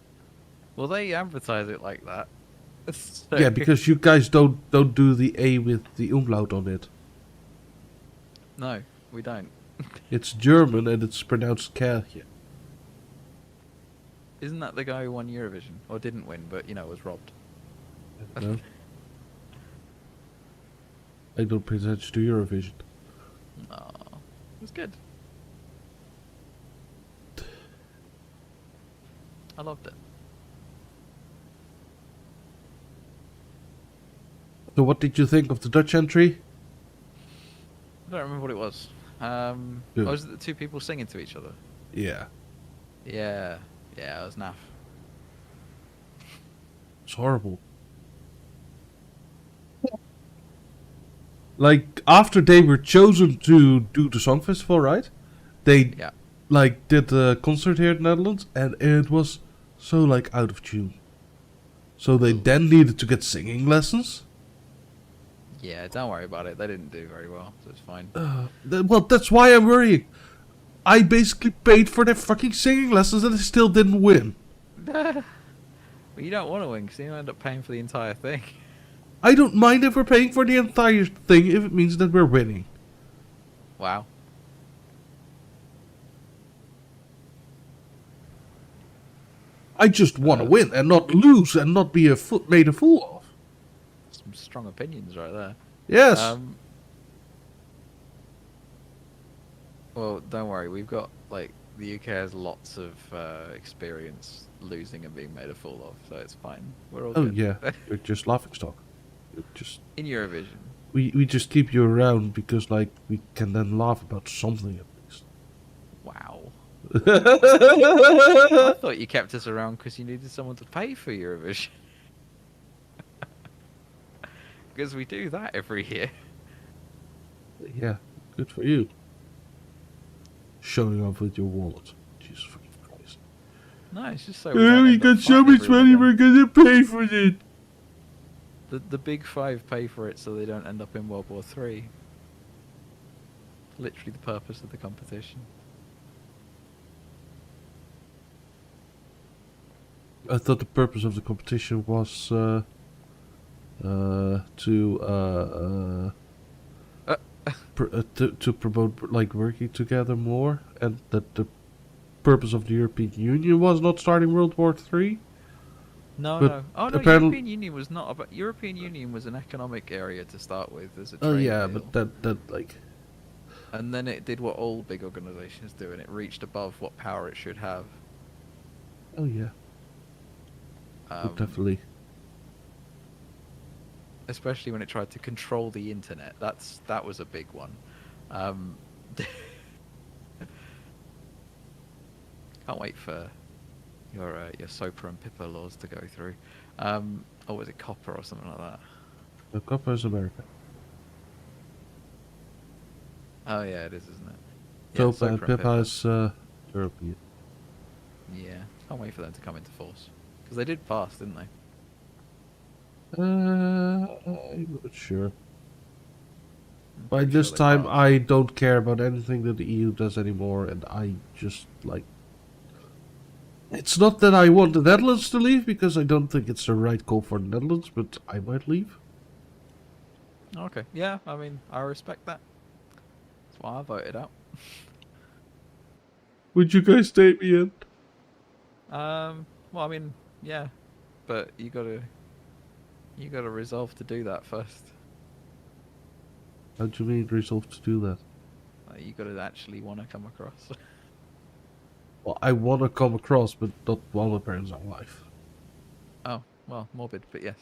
Well, they advertise it like that. So- Yeah, because you guys don't do the A with the umlaut on it. No, we don't. It's German and it's pronounced Kercher. Isn't that the guy who won Eurovision? Or didn't win, but, you know, was robbed? No. I don't pay attention to Eurovision. Oh, it was good. I loved it. So what did you think of the Dutch entry? I don't remember what it was. Good. Was it the two people singing to each other? Yeah. Yeah. Yeah, it was naff. It's horrible. like after they were chosen to do the song festival, right? They Yeah. like did a concert here in the Netherlands, and it was so like out of tune. So they then needed to get singing lessons. Yeah, don't worry about it. They didn't do very well, so it's fine. Well, that's why I'm worrying. I basically paid for their fucking singing lessons, and they still didn't win. Well, you don't want to win, because you end up paying for the entire thing. I don't mind if we're paying for the entire thing if it means that we're winning. Wow. I just want to win and not lose and not be made a fool of. Some strong opinions right there. Yes. Well, don't worry. We've got, like, the UK has lots of experience losing and being made a fool of, so it's fine. We're all Oh good. yeah, you're just laughing stock. You're just In Eurovision. we just keep you around because like we can then laugh about something at least. Wow. I thought you kept us around because you needed someone to pay for Eurovision. Because we do that every year. Yeah, good for you. Showing off with your wallet. Jesus fucking Christ. No, it's just so we don't end up fighting everyone again. gonna pay for it. The big five pay for it so they don't end up in World War III. Literally the purpose of the competition. I thought the purpose of the competition was to promote like working together more, and that the purpose of the European Union was not starting World War III. No, But no. Oh no, apparently- European Union was not about. European Union was an economic area to start with as a trade Oh yeah, deal. but that like And then it did what all big organizations do, and it reached above what power it should have. oh yeah, definitely. Especially when it tried to control the internet. That was a big one. Can't wait for your SOPA and PIPA laws to go through. Or was it copper or something like that? The copper is America. Oh yeah, it is, isn't it? So SOPA and Pippa is European. Yeah, can't wait for them to come into force because they did pass, didn't they? I'm not sure. I'm By pretty this sure they time, passed. I don't care about anything that the EU does anymore, and I just like. It's not that I want the Netherlands to leave because I don't think it's the right call for the Netherlands, but I might leave. Okay, yeah, I mean, I respect that. That's why I voted out. Would you guys take me in? Well, I mean, yeah, but you gotta resolve to do that first. How do you mean resolve to do that? You gotta actually want to come across. Well, I want to come across, but not while my parents are alive. Oh, well, morbid, but yes.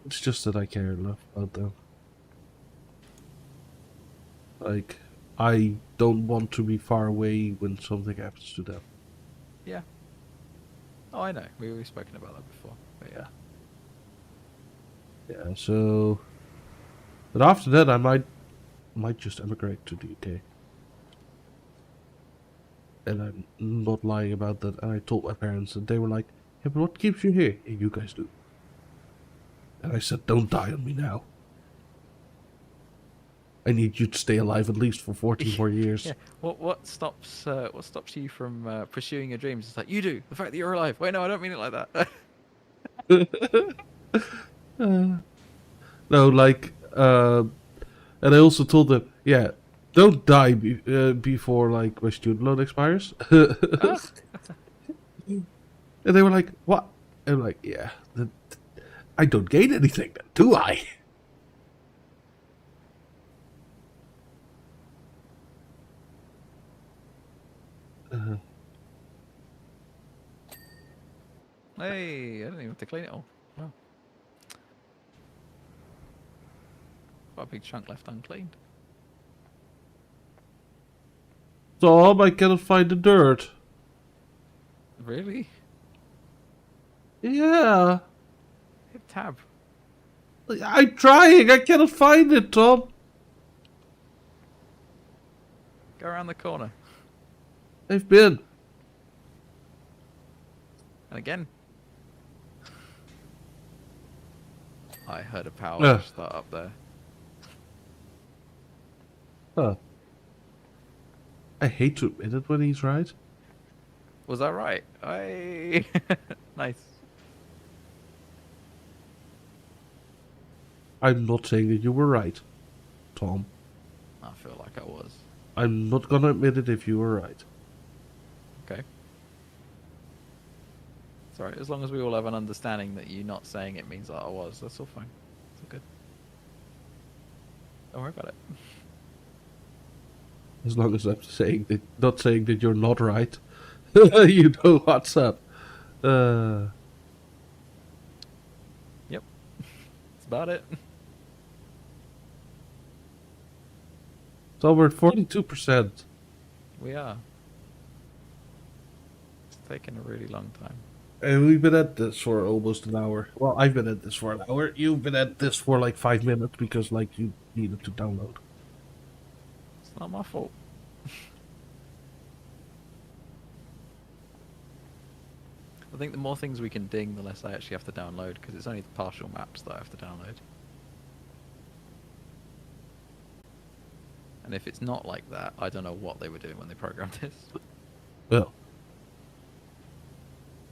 It's just that I care enough about them. Like, I don't want to be far away when something happens to them. Yeah. Oh, I know. We've spoken about that before. But yeah. Yeah, so... But after that, I might just emigrate to the UK. And I'm not lying about that. And I told my parents, and they were like, "Yeah, but what keeps you here?" "Yeah, you guys do." And I said, "Don't die on me now. I need you to stay alive at least for 14 more years." Yeah. What stops you from pursuing your dreams? It's like you do. The fact that you're alive. Wait, no, I don't mean it like that. No, like, and I also told them, yeah, don't die before, like, my student loan expires. And they were like, what? And I'm like, yeah, I don't gain anything then, do I? Hey, I didn't even have to clean it all. Wow. Quite a big chunk left uncleaned. Tom, I cannot find the dirt. Really? Yeah. Hit tab. I'm trying. I cannot find it, Tom. Go around the corner. I've been. And again. I heard a power Ugh. wash start up there. Huh. I hate to admit it when he's right. Was that right? I nice. I'm not saying that you were right, Tom. I feel like I was. I'm not gonna admit it if you were right. Okay. It's alright, as long as we all have an understanding that you not saying it means that I was, that's all fine. It's all good. Don't worry about it. As long as I'm saying that, not saying that you're not right. You know what's up. Yep. That's about it. So we're at 42%. We are. It's taken a really long time. And we've been at this for almost an hour. Well, I've been at this for an hour. You've been at this for like 5 minutes because like you needed to download. It's not my fault. I think the more things we can ding, the less I actually have to download, because it's only the partial maps that I have to download. And if it's not like that, I don't know what they were doing when they programmed this. Well,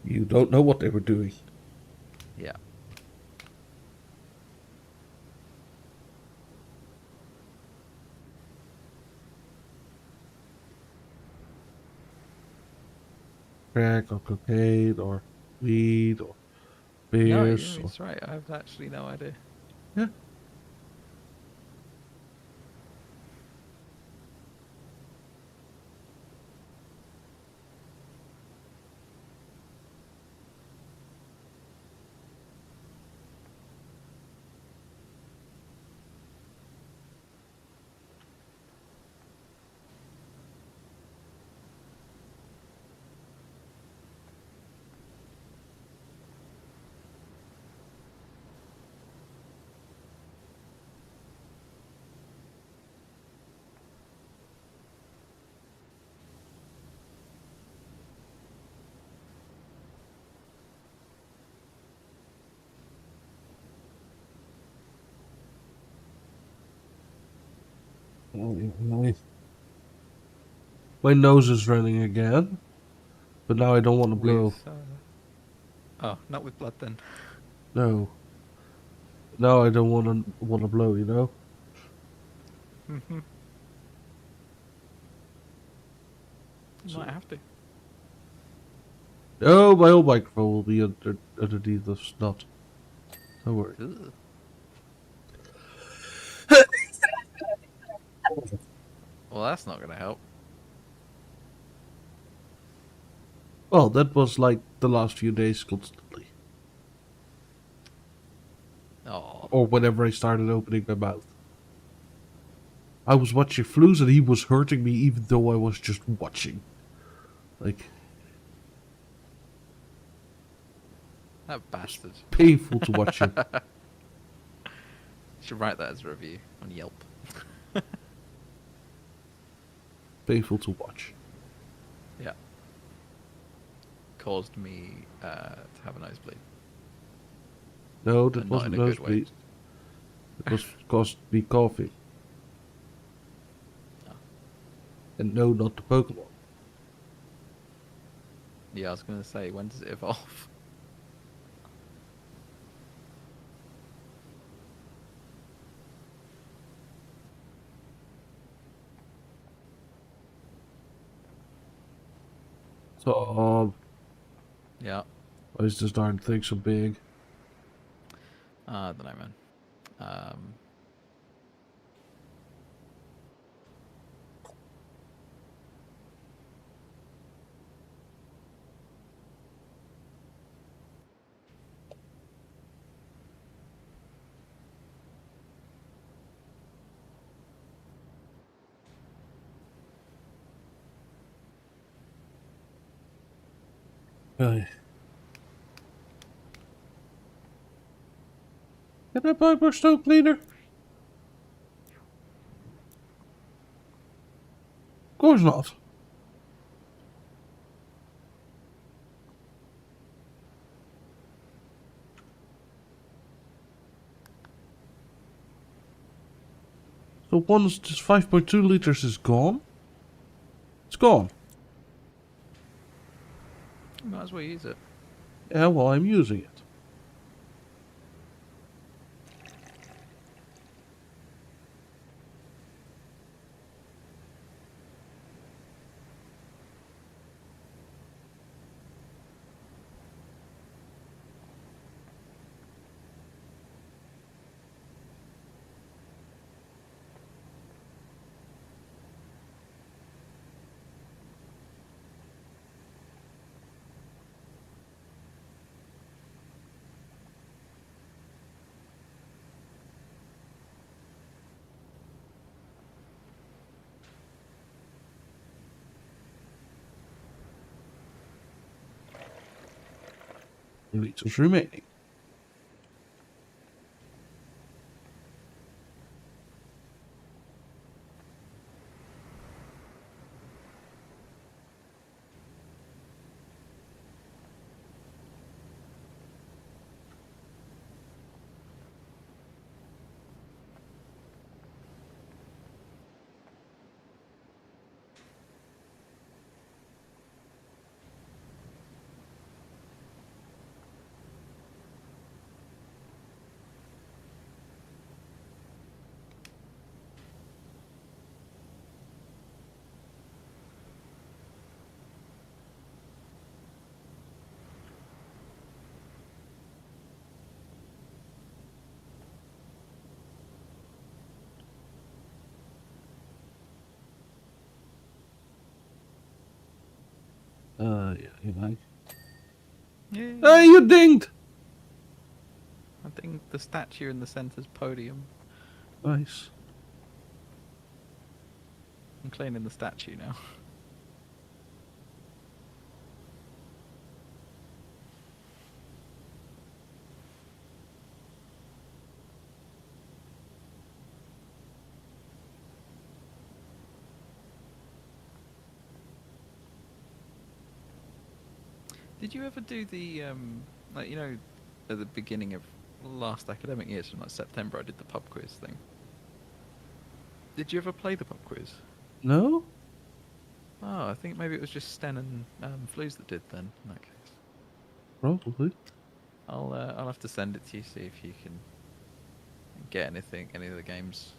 you don't know what they were doing. Yeah. Crack or cocaine or weed or No, beers. it's right. I have actually no idea. Yeah. My nose is running again, but now I don't want to blow. With, oh, not with blood then. No. Now I don't want to blow. You know. You might have to. Oh, my old microphone will be underneath the snot. Don't worry. Ugh. Well, that's not going to help. Well, that was like the last few days constantly. Oh, Or whenever I started opening my mouth. I was watching Flus and he was hurting me even though I was just watching. Like, that bastard. painful to watch him. Should write that as a review on Yelp. Painful to watch. Yeah. Caused me to have a nosebleed. No, that And not wasn't in a good way. nosebleed. It was caused me coughing. Oh. And no, not the Pokemon. Yeah, I was going to say, when does it evolve? So, Yeah. why is this darn thing so big? I don't know, man. Hey, Can I buy more stone cleaner? Of course not. So once this 5.2 liters is gone, it's gone. You might as well use it. Yeah, well, I'm using it. The liters remaining. Yeah, you like. Yeah. Hey, you dinged! I think the statue in the centre's podium. Nice. I'm cleaning the statue now. Did you ever do the like, you know, at the beginning of last academic year, so like September, I did the pub quiz thing. Did you ever play the pub quiz? No? Oh, I think maybe it was just Sten and Flues that did then. In that case, Probably. I'll have to send it to you, see if you can get any of the games,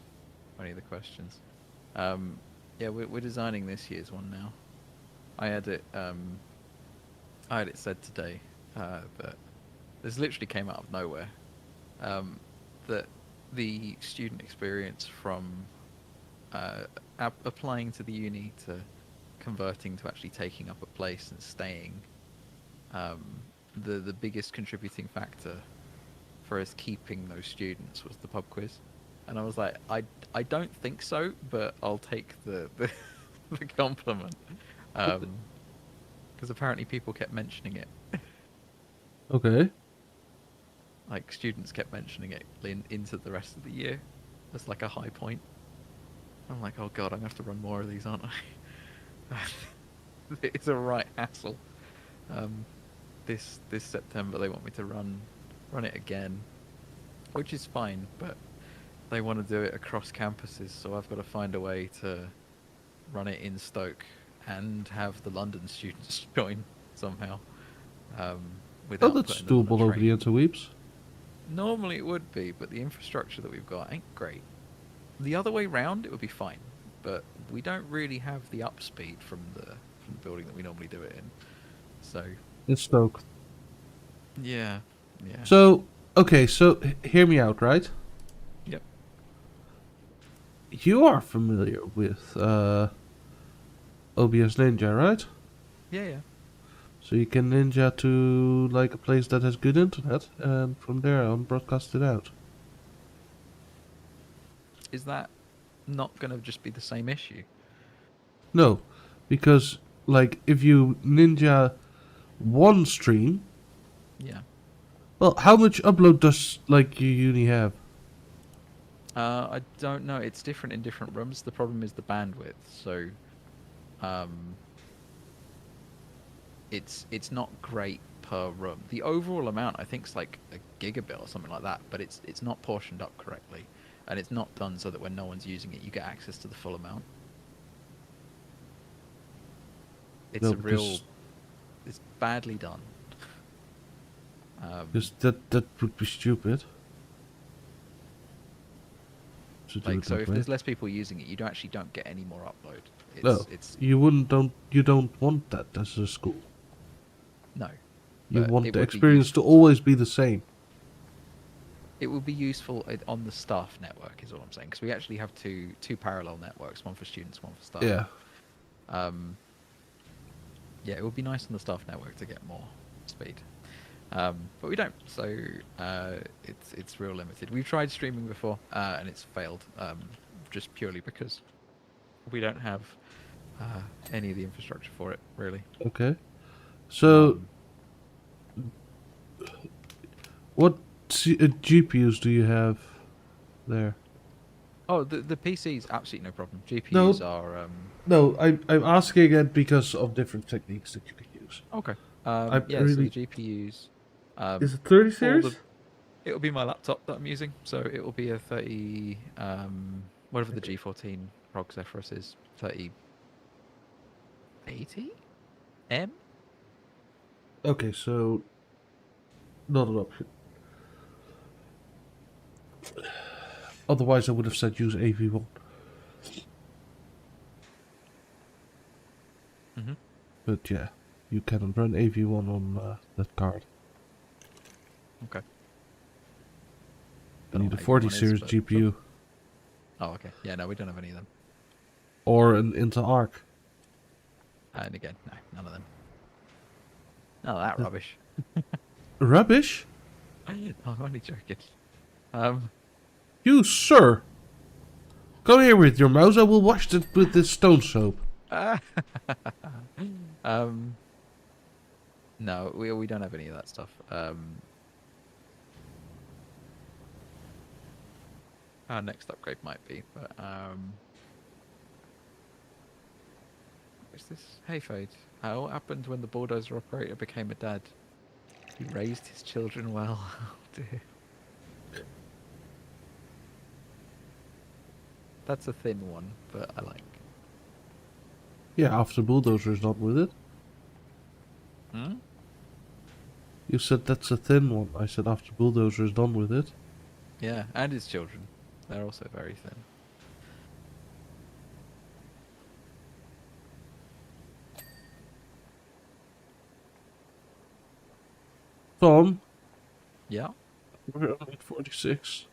or any of the questions. Yeah, we're designing this year's one now. I had it said today that this literally came out of nowhere. That the student experience from applying to the uni to converting to actually taking up a place and staying, the biggest contributing factor for us keeping those students was the pub quiz. And I was like, I don't think so, but I'll take the compliment. Because apparently people kept mentioning it. Okay. Like, students kept mentioning it into the rest of the year as like a high point. I'm like, oh god, I'm gonna have to run more of these, aren't I? It's a right hassle. This September they want me to run it again, which is fine, but they want to do it across campuses, so I've got to find a way to run it in Stoke and have the London students join somehow. Oh, Without that's putting them on a doable over the train. interweeps. Normally it would be, but the infrastructure that we've got ain't great. The other way round, it would be fine, but we don't really have the upspeed from the building that we normally do it in. So In Stoke. yeah. So, okay, so hear me out, right? Yep. You are familiar with OBS Ninja, right? Yeah. So you can ninja to like a place that has good internet, and from there on broadcast it out. Is that not going to just be the same issue? No, because like if you ninja one stream, Yeah. Well, how much upload does like your uni have? I don't know. It's different in different rooms. The problem is the bandwidth. So, um, it's not great per room. The overall amount I think is like a gigabit or something like that, but it's not portioned up correctly, and it's not done so that when no one's using it, you get access to the full amount. It's No, a real, because it's badly done. that would be stupid to do Like it so, that if way. there's less people using it, you actually don't get any more upload. No, It's you don't want that as a school. no, You but want it the would be experience to useful. always be the same. It would be useful on the staff network, is all I'm saying, because we actually have two parallel networks, one for students, one for staff. Yeah. Um, yeah, it would be nice on the staff network to get more speed, but we don't. So it's real limited. We've tried streaming before, and it's failed, just purely because we don't have any of the infrastructure for it, really. Okay. So, Um, what GPUs do you have there? oh, the PC's absolutely no problem. GPUs No, are no. I'm asking it because of different techniques that you can use. okay. I Yeah, so the really GPUs, is it 30 for the series? it'll be my laptop that I'm using, so it will be a 30, whatever the Okay. G14 Prog Zephyrus is, 3080 M. Okay, so not an option. Otherwise, I would have said use AV1. Mm-hmm. But yeah, you can run AV1 on that card. Okay. You Don't know need a what 40 AV1 is, series but sure. GPU Oh, okay. Yeah, no, we don't have any of them. or an Intel Arc. And again, no, none of them. None of that rubbish. Rubbish? I'm only joking. Um, You, sir! Come here with your mouse, I will wash it with this stone soap. um, no, we don't have any of that stuff. Our next upgrade might be, but what's this? Hey, Fade. What happened when the bulldozer operator became a dad? He raised his children well. Oh dear. That's a thin one, but I like. Yeah, after Bulldozer is not with it. Hmm? You said that's a thin one. I said after Bulldozer is done with it. Yeah, and his children. They're also very thin. Tom, Yeah, we're only at 46.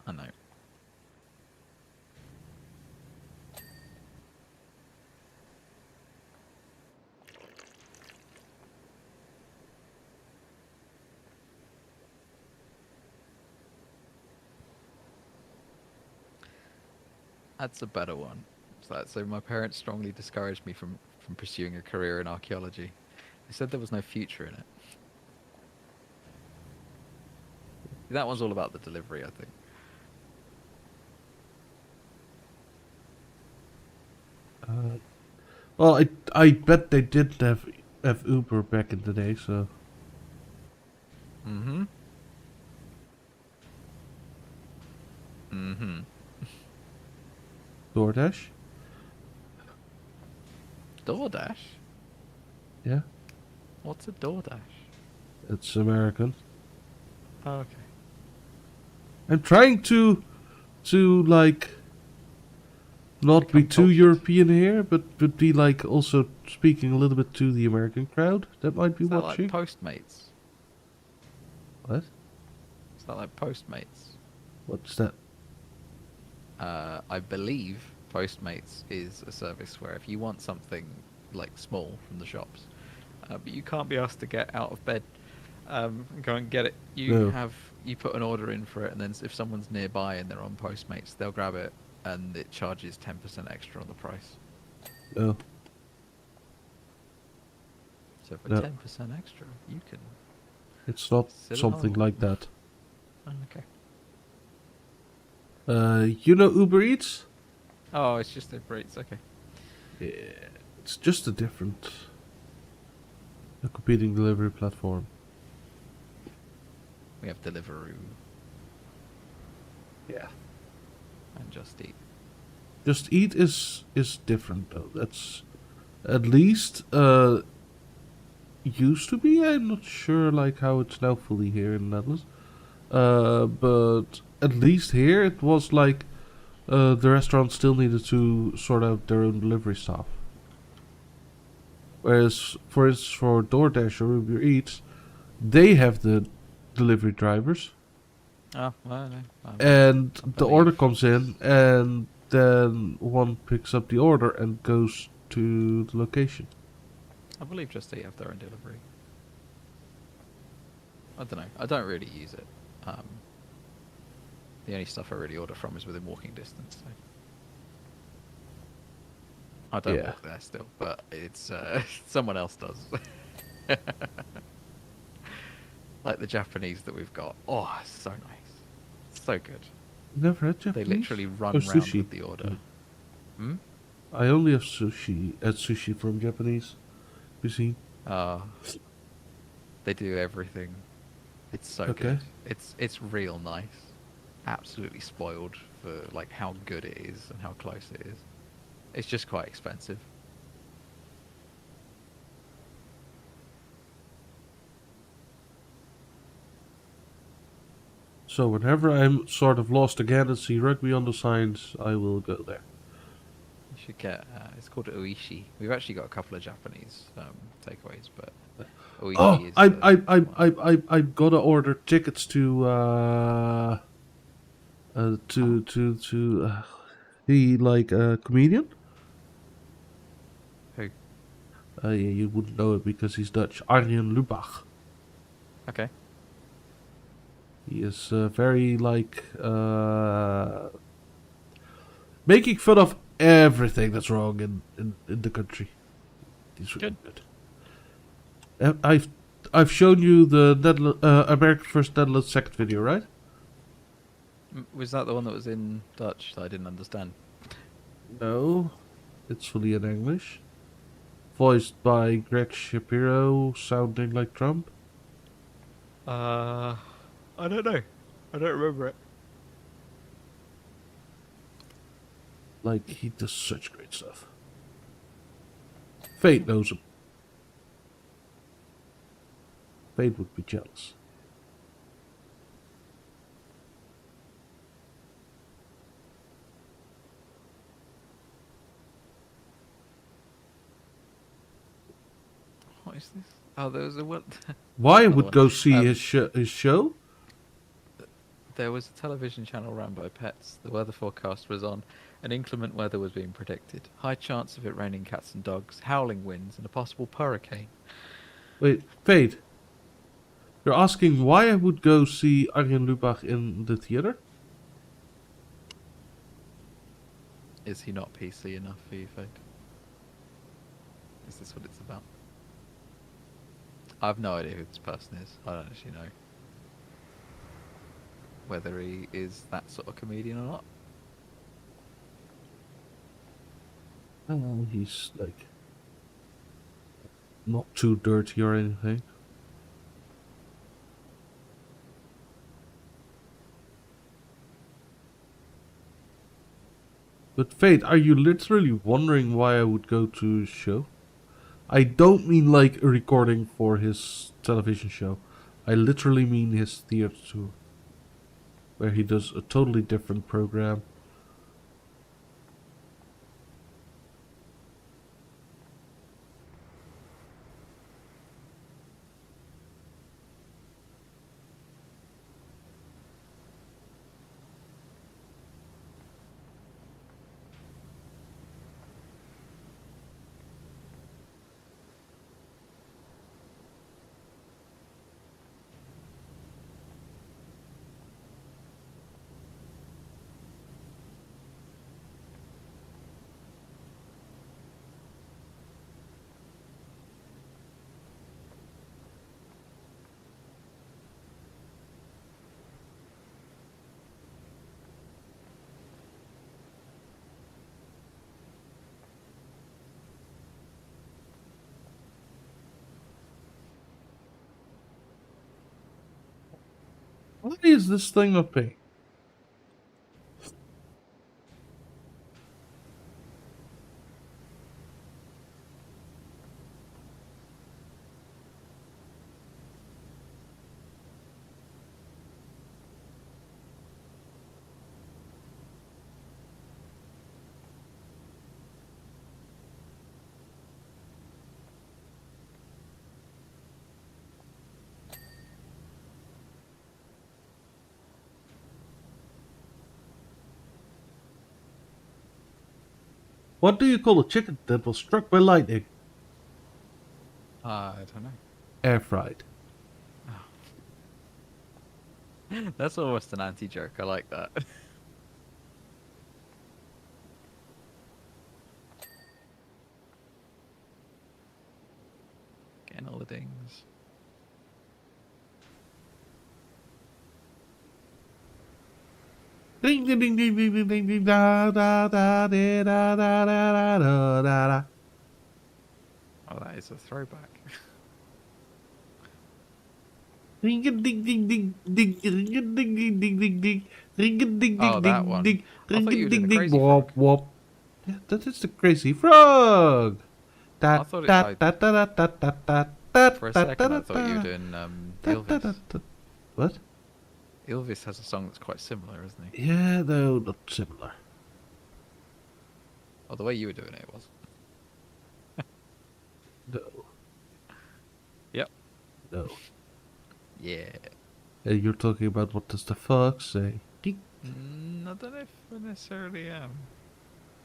I know. That's a better one. So my parents strongly discouraged me from pursuing a career in archaeology. They said there was no future in it. That one's all about the delivery, I think. Well, I bet they did have Uber back in the day, so Mm-hmm. Mm-hmm. DoorDash. DoorDash? Yeah, What's a DoorDash? it's American. Oh, okay. I'm trying to like not be Become too cultured. European here, but be like also speaking a little bit to the American crowd that might be Is that like watching. Postmates? What? Is that like Postmates? What's that? I believe Postmates is a service where if you want something like small from the shops, but you can't be asked to get out of bed and go and get it. No. You put an order in for it, and then if someone's nearby and they're on Postmates, they'll grab it, and it charges 10% extra on the price. No. So for No. 10% extra, you can It's not Still a something hole. like that. Oh, okay. You know Uber Eats? Oh, it's just Uber Eats. Okay. Yeah, it's just a competing delivery platform. We have Deliveroo Yeah. and Just Eat. Just Eat is different though. That's at least used to be. I'm not sure like how it's now fully here in the Netherlands. But at least here it was like the restaurant still needed to sort out their own delivery staff. Whereas, for instance, for DoorDash or Uber Eats, they have the delivery drivers, Oh, well, no. and I the order believe comes in, and then one picks up the order and goes to the location. I believe Just Eat have their own delivery. I don't know. I don't really use it. Um, the only stuff I really order from is within walking distance. So. I don't Yeah, walk there still, but it's someone else does. Like the Japanese that we've got. Oh, so nice, so good. never had They Japanese literally or run round sushi. with the order. Hmm? I only have sushi from Japanese cuisine. Uh, they do everything. It's so Okay. good. It's real nice. Absolutely spoiled for like how good it is and how close it is. It's just quite expensive. So whenever I'm sort of lost again and see rugby on the signs, I will go there. You should get. It's called Oishi. We've actually got a couple of Japanese takeaways, but Oh, Oishi is I the I I one. I I I'm gonna order tickets Oh, to he like a comedian. who? Yeah, you wouldn't know it because he's Dutch. Arjen Lubach. Okay. He is very like making fun of everything that's wrong in the country. He's really Good. good. I've shown you the American first Netherlands second video, right? Was that the one that was in Dutch that I didn't understand? No, it's fully in English. Voiced by Greg Shapiro, sounding like Trump. Uh, I don't know. I don't remember it. Like, he does such great stuff. Fate knows him. Fate would be jealous. What is this? Oh, there was a what? Why Another would one. go see Um, his show? there was a television channel run by pets. The weather forecast was on. An inclement weather was being predicted. High chance of it raining cats and dogs, howling winds, and a possible hurricane. Wait, Fate. You're asking why I would go see Arjen Lubach in the theater? Is he not PC enough for you, Fade? Is this what it's about? I have no idea who this person is. I don't actually know whether he is that sort of comedian or not. He's like not too dirty or anything. But Fate, are you literally wondering why I would go to his show? I don't mean like a recording for his television show. I literally mean his theater tour, where he does a totally different program. Why is this thing not paying? What do you call a chicken that was struck by lightning? I don't know. Air fried. That's almost an anti-joke. I like that. Getting all the dings. Ding ding ding ding ding ding ding ding da da da da da da da da da da. Oh, that is a throwback. Ding ding ding ding ding ding ding ding ding ding ding ding ding ding Oh, ding that ding one. ding I thought you were doing ding the ding Crazy wop Frog. wop. Yeah, that is the crazy frog. Da I thought it. da da da da da da da For a da second, da I thought you were da doing da da Ylvis. da. What? Ylvis has a song that's quite similar, isn't he? Yeah, no, not similar. Oh, the way you were doing it was. No, Yep. no. Yeah. You're talking about what does the fox say? I don't know if I necessarily am.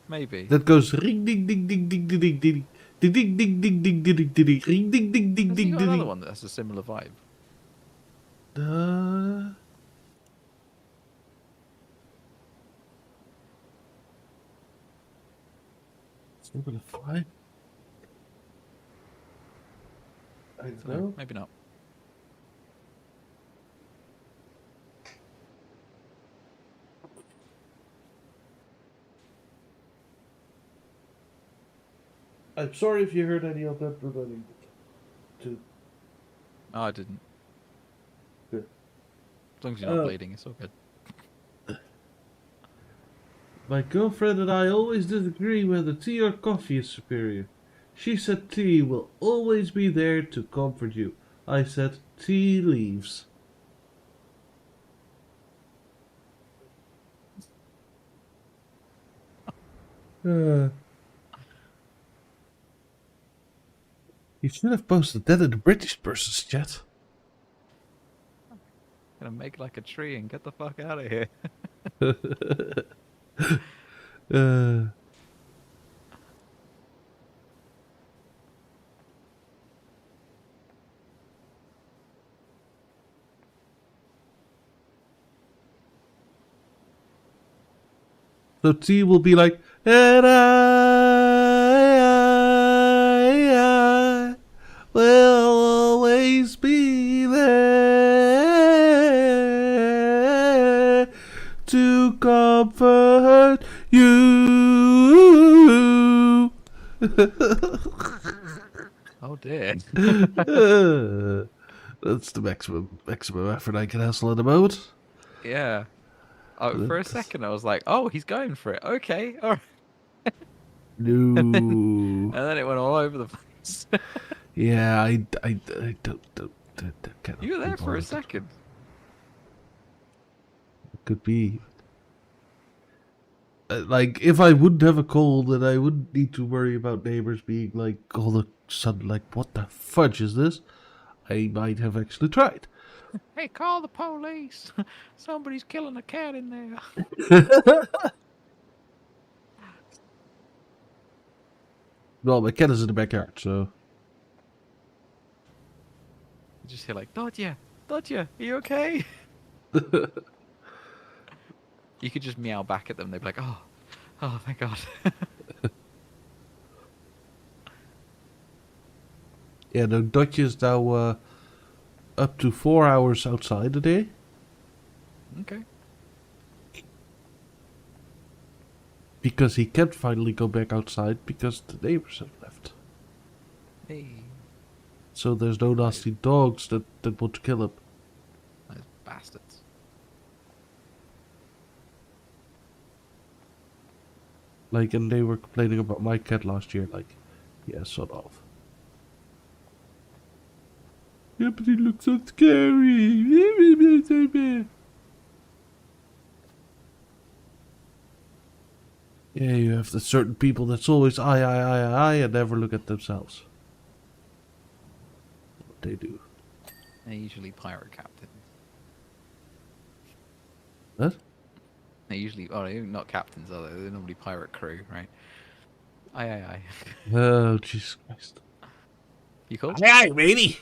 Maybe. That goes ring ding ding ding ding ding ding ding ding ding ding ding ding ding ding ring ding ding ding Has he ding got another ding. one that has a similar vibe? Uh, Similar vibe. I don't know. Maybe not. I'm sorry if you heard any of that, but I didn't. To Oh, I didn't. Good. As long as you're not bleeding, it's all good. My girlfriend and I always disagree whether tea or coffee is superior. She said tea will always be there to comfort you. I said tea leaves. You should have posted that in the British person's chat. Gonna make like a tree and get the fuck out of here. uh, so T will be like, and I will always be there to comfort you. Oh dear. That's the maximum effort I can hustle at the moment. Yeah. Oh, for a second, I was like, "Oh, he's going for it." Okay, all right. No. And then it went all over the place. Yeah, I don't cannot You were be there for a bothered. second. Could be. Like, if I wouldn't have a cold, then I wouldn't need to worry about neighbors being like, all of a sudden, like, what the fudge is this? I might have actually tried. Hey, call the police! Somebody's killing a cat in there. Well, my cat is in the backyard, so. You just hear like, Dodger, are you okay? You could just meow back at them. They'd be like, oh, thank God. Yeah, the Dutch is now up to 4 hours outside a day. Okay. Because he can't finally go back outside because the neighbors have left. Hey, So there's no nasty dogs that want to kill him. those bastards. Like, and they were complaining about my cat last year. Like, yeah, sort of. Yeah, but he looks so scary. Yeah, you have the certain people that's always I, and never look at themselves. What they do. They're usually pirate captains. What? They're usually, oh, they're not captains, are they? They're normally pirate crew, right? Aye. Oh, Jesus Christ. You cool? Aye, matey.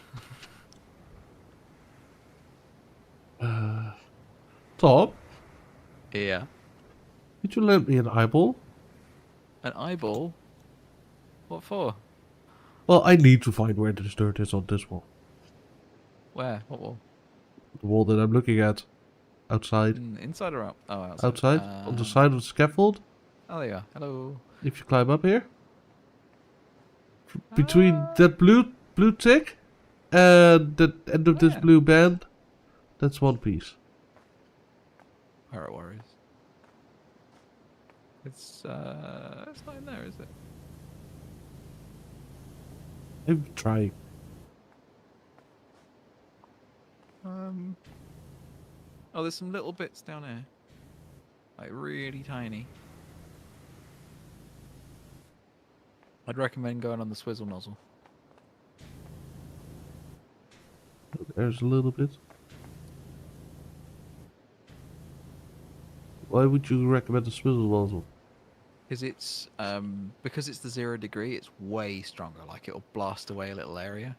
Tom, Yeah. could you lend me an eyeball? An eyeball? What for? Well, I need to find where the dirt is on this wall. Where? What wall? The wall that I'm looking at. Outside. Inside or out? Oh, outside. Outside? On the side of the scaffold? Oh, there you are. Hello. If you climb up here? Between that blue tick and the end of this Where? blue band, that's one piece. Pirate Warriors. It's not in there, is it? I'm trying. Oh, there's some little bits down here. Like really tiny. I'd recommend going on the swizzle nozzle. There's a little bit. Why would you recommend the swizzle nozzle? Because it's the 0 degree, it's way stronger. Like it'll blast away a little area.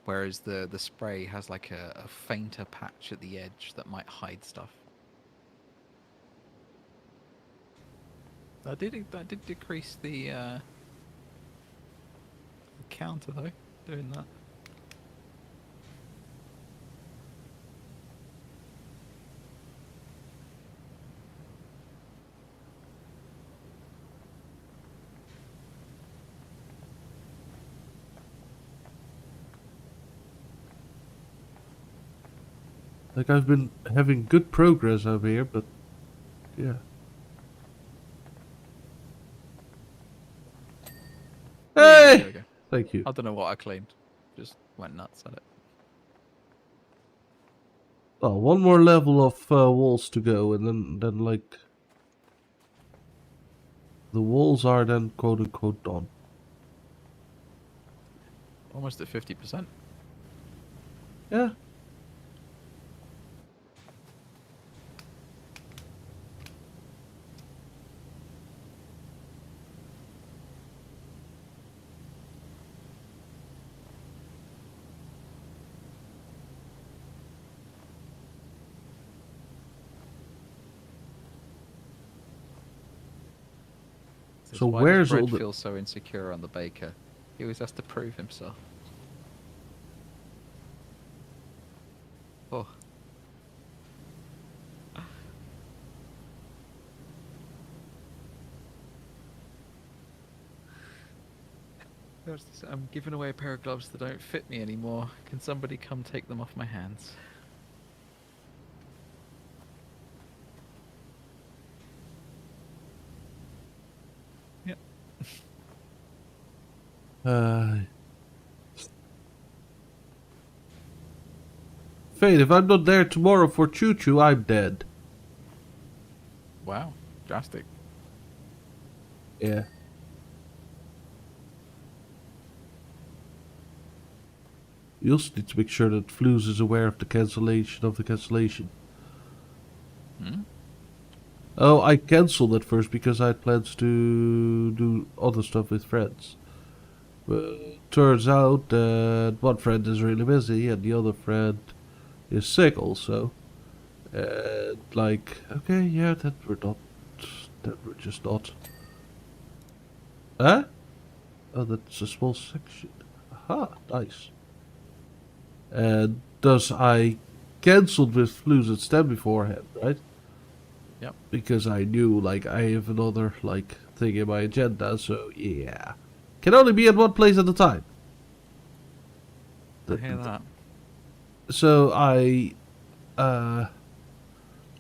Whereas the spray has like a fainter patch at the edge that might hide stuff. That did decrease the counter though, doing that. Like, I've been having good progress over here, but yeah. There Hey! we go. Thank you. I don't know what I cleaned. Just went nuts at it. Well, one more level of walls to go, and then like the walls are then quote unquote done. Almost at 50%. Yeah. Says, So why does where's Brett all the- feel so insecure on the baker? He always has to prove himself. Oh. I'm giving away a pair of gloves that don't fit me anymore. Can somebody come take them off my hands? Yep. Fate, if I'm not there tomorrow for Choo Choo, I'm dead. Wow. Drastic. Yeah. You also need to make sure that Flus is aware of the cancellation of the cancellation. Hmm? Oh, I cancelled at first because I had plans to do other stuff with friends. But turns out that one friend is really busy and the other friend is sick also. And like, okay, yeah, that we're just not. Huh? Oh, that's a small section. Aha, nice. And thus I cancelled with Flus and Stem beforehand, right? Yep. Because I knew, like, I have another, like, thing in my agenda, so yeah. Can only be at one place at a time. I hear that. So I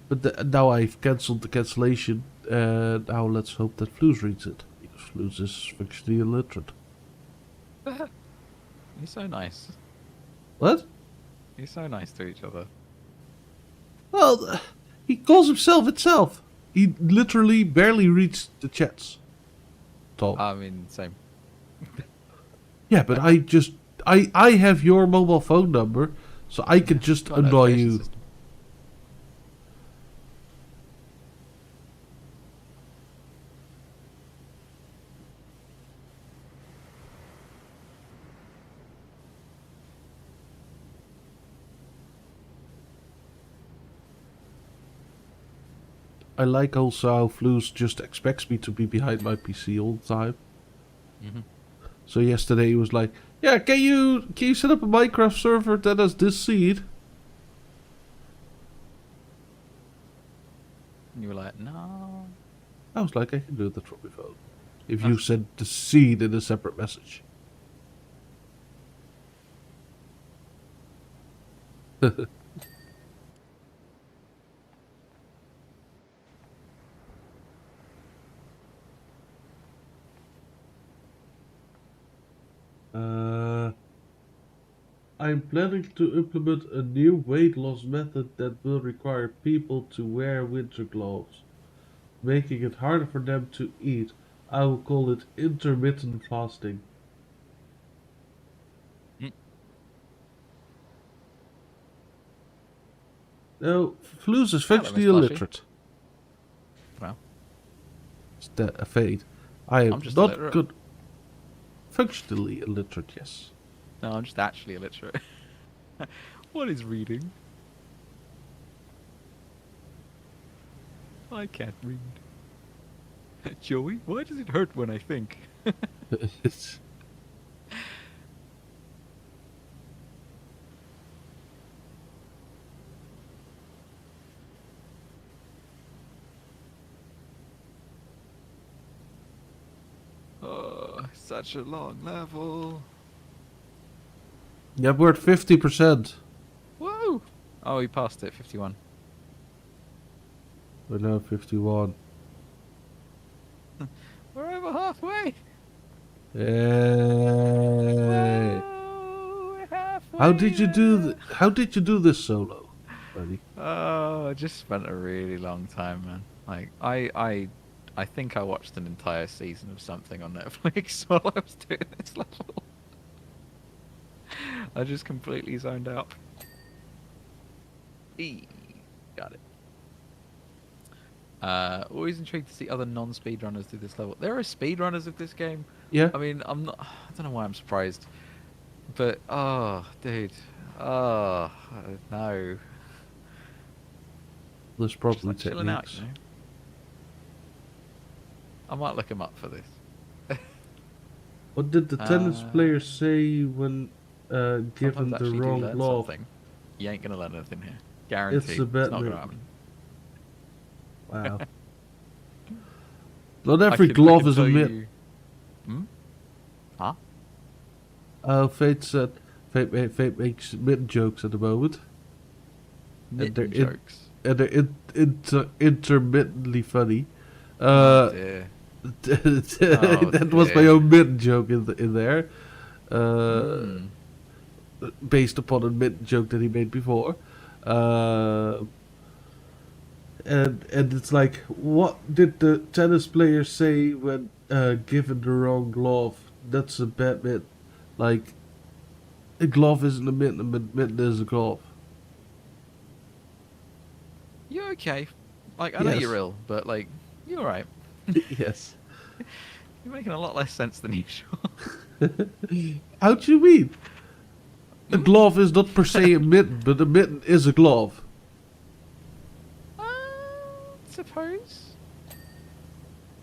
But now I've cancelled the cancellation. Now let's hope that Floos reads it. Because Floos is functionally illiterate. You're so nice. What? You're so nice to each other. Well, he calls himself itself. He literally barely reads the chats. Tom. I mean, same. Yeah, but I have your mobile phone number, so I can just Got a annoy notification you. system. I like also how Floos just expects me to be behind my PC all the time. Mhm. So yesterday he was like, "Yeah, can you set up a Minecraft server that has this seed?" And you were like, no. I was like, "I can do that from my phone. If you send the seed in a separate message." I'm planning to implement a new weight loss method that will require people to wear winter gloves, making it harder for them to eat. I will call it intermittent fasting. Mm. No, Floos is Hello, functionally Miss Flushy. illiterate. Well, It's a fade. I am I'm just not illiterate. good. Functionally illiterate, yes. no, I'm just actually illiterate. What is reading? I can't read. Joey, why does it hurt when I think? It's- Oh, such a long level. yeah, we're at 50%. Whoa! Oh, he passed it, 51. We're now 51. We're over halfway. Yay! Whoa, we're halfway How did you do? there. How did you do this solo, buddy? Oh, I just spent a really long time, man. Like, I think I watched an entire season of something on Netflix while I was doing this level. I just completely zoned out. Got it. Always intrigued to see other non-speedrunners do this level. There are speedrunners of this game. Yeah. I mean, I don't know why I'm surprised, but oh, dude, oh no, There's just probably like chilling out, techniques. you know. I might look him up for this. What did the tennis Uh, player say when given Sometimes the actually do wrong learn glove? something. You ain't gonna learn anything here. Guaranteed. a It's bad not gonna move. happen. Wow. Not I every can glove is a tell mitt. you- Hmm? Huh? Fate said Fate makes mitten jokes at the moment, Mitten they're jokes. and they're intermittently funny. Oh dear. That was my dear. own mitten joke in there, Hmm. based upon a mitten joke that he made before. And it's like, what did the tennis player say when given the wrong glove? That's a bad mitt. Like, a glove isn't a mitten, a mitten is a glove. You're okay. Like, I know Yes. you're ill, but like, you're alright. Yes. You're making a lot less sense than usual. How do you mean? A glove is not per se a mitten, but a mitten is a glove. Suppose.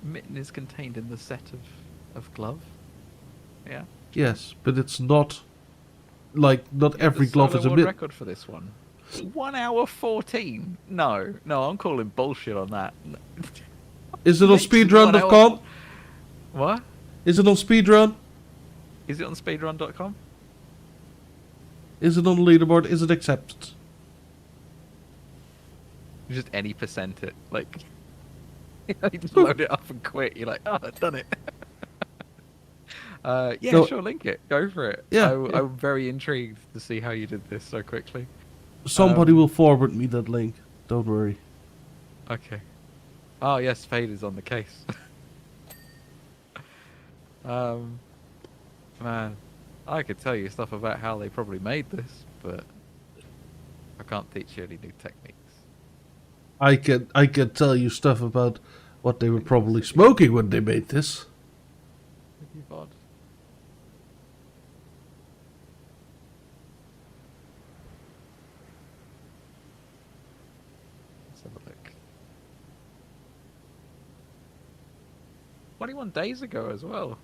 Mitten is contained in the set of glove. Yeah. Yes, but it's not like not every The glove solo is a world mitten. record for this one. 1 hour 14. No, I'm calling bullshit on that. Is it on Next to 1 speedrun.com? hour- What? Is it on speedrun? Is it on speedrun.com? Is it on the leaderboard? Is it accepted? just any percent it. Like, you just load it up and quit. You're like, oh, I've done it. Yeah, No, sure, link it. Go for it. yeah, yeah. I'm very intrigued to see how you did this so quickly. Somebody will forward me that link. Don't worry. Okay. Oh yes, Fade is on the case. um, man, I could tell you stuff about how they probably made this, but I can't teach you any new techniques. I can tell you stuff about what they were probably smoking when they made this. Pretty odd. Let's have a look. 21 days ago as well.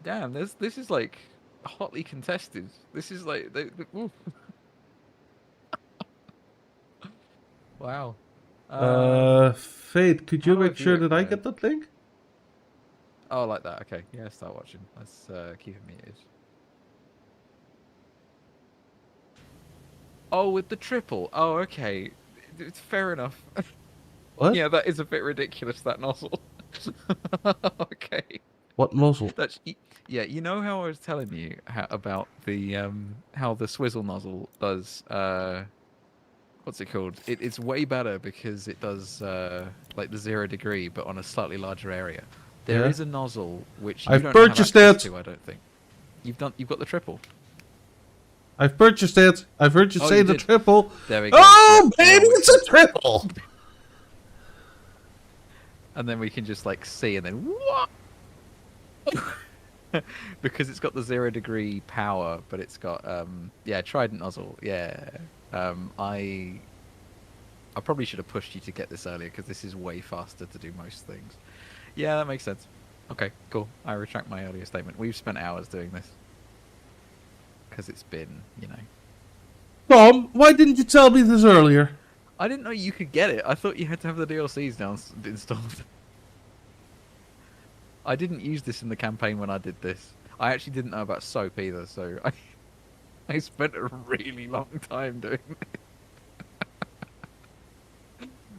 Damn, this is like hotly contested. This is like ooh. Wow. Fate, could How you do I make view sure it, that I guys? get that link? Oh, like that. Okay. Yeah, start watching. Let's keep it muted. Oh, with the triple. Oh, okay. It's fair enough. What? Yeah, that is a bit ridiculous, that nozzle. Okay. What nozzle? That's yeah, you know how I was telling you about the how the swizzle nozzle does what's it called? It's way better because it does like the 0 degree but on a slightly larger area. There Yeah. is a nozzle which you I've don't purchased have access it. to, I don't think. You've got the triple. I've purchased it. I've heard you Oh, say you the did. triple. There we go. Oh, Yep, baby, now we it's a triple. and then we can just like see and then what? Because it's got the 0 degree power, but it's got yeah, Trident nozzle. Yeah. I probably should have pushed you to get this earlier because this is way faster to do most things. Yeah, that makes sense. Okay, cool. I retract my earlier statement. We've spent hours doing this because it's been, you know. Tom, why didn't you tell me this earlier? I didn't know you could get it. I thought you had to have the DLCs down installed. I didn't use this in the campaign when I did this. I actually didn't know about soap either, so I spent a really long time doing this.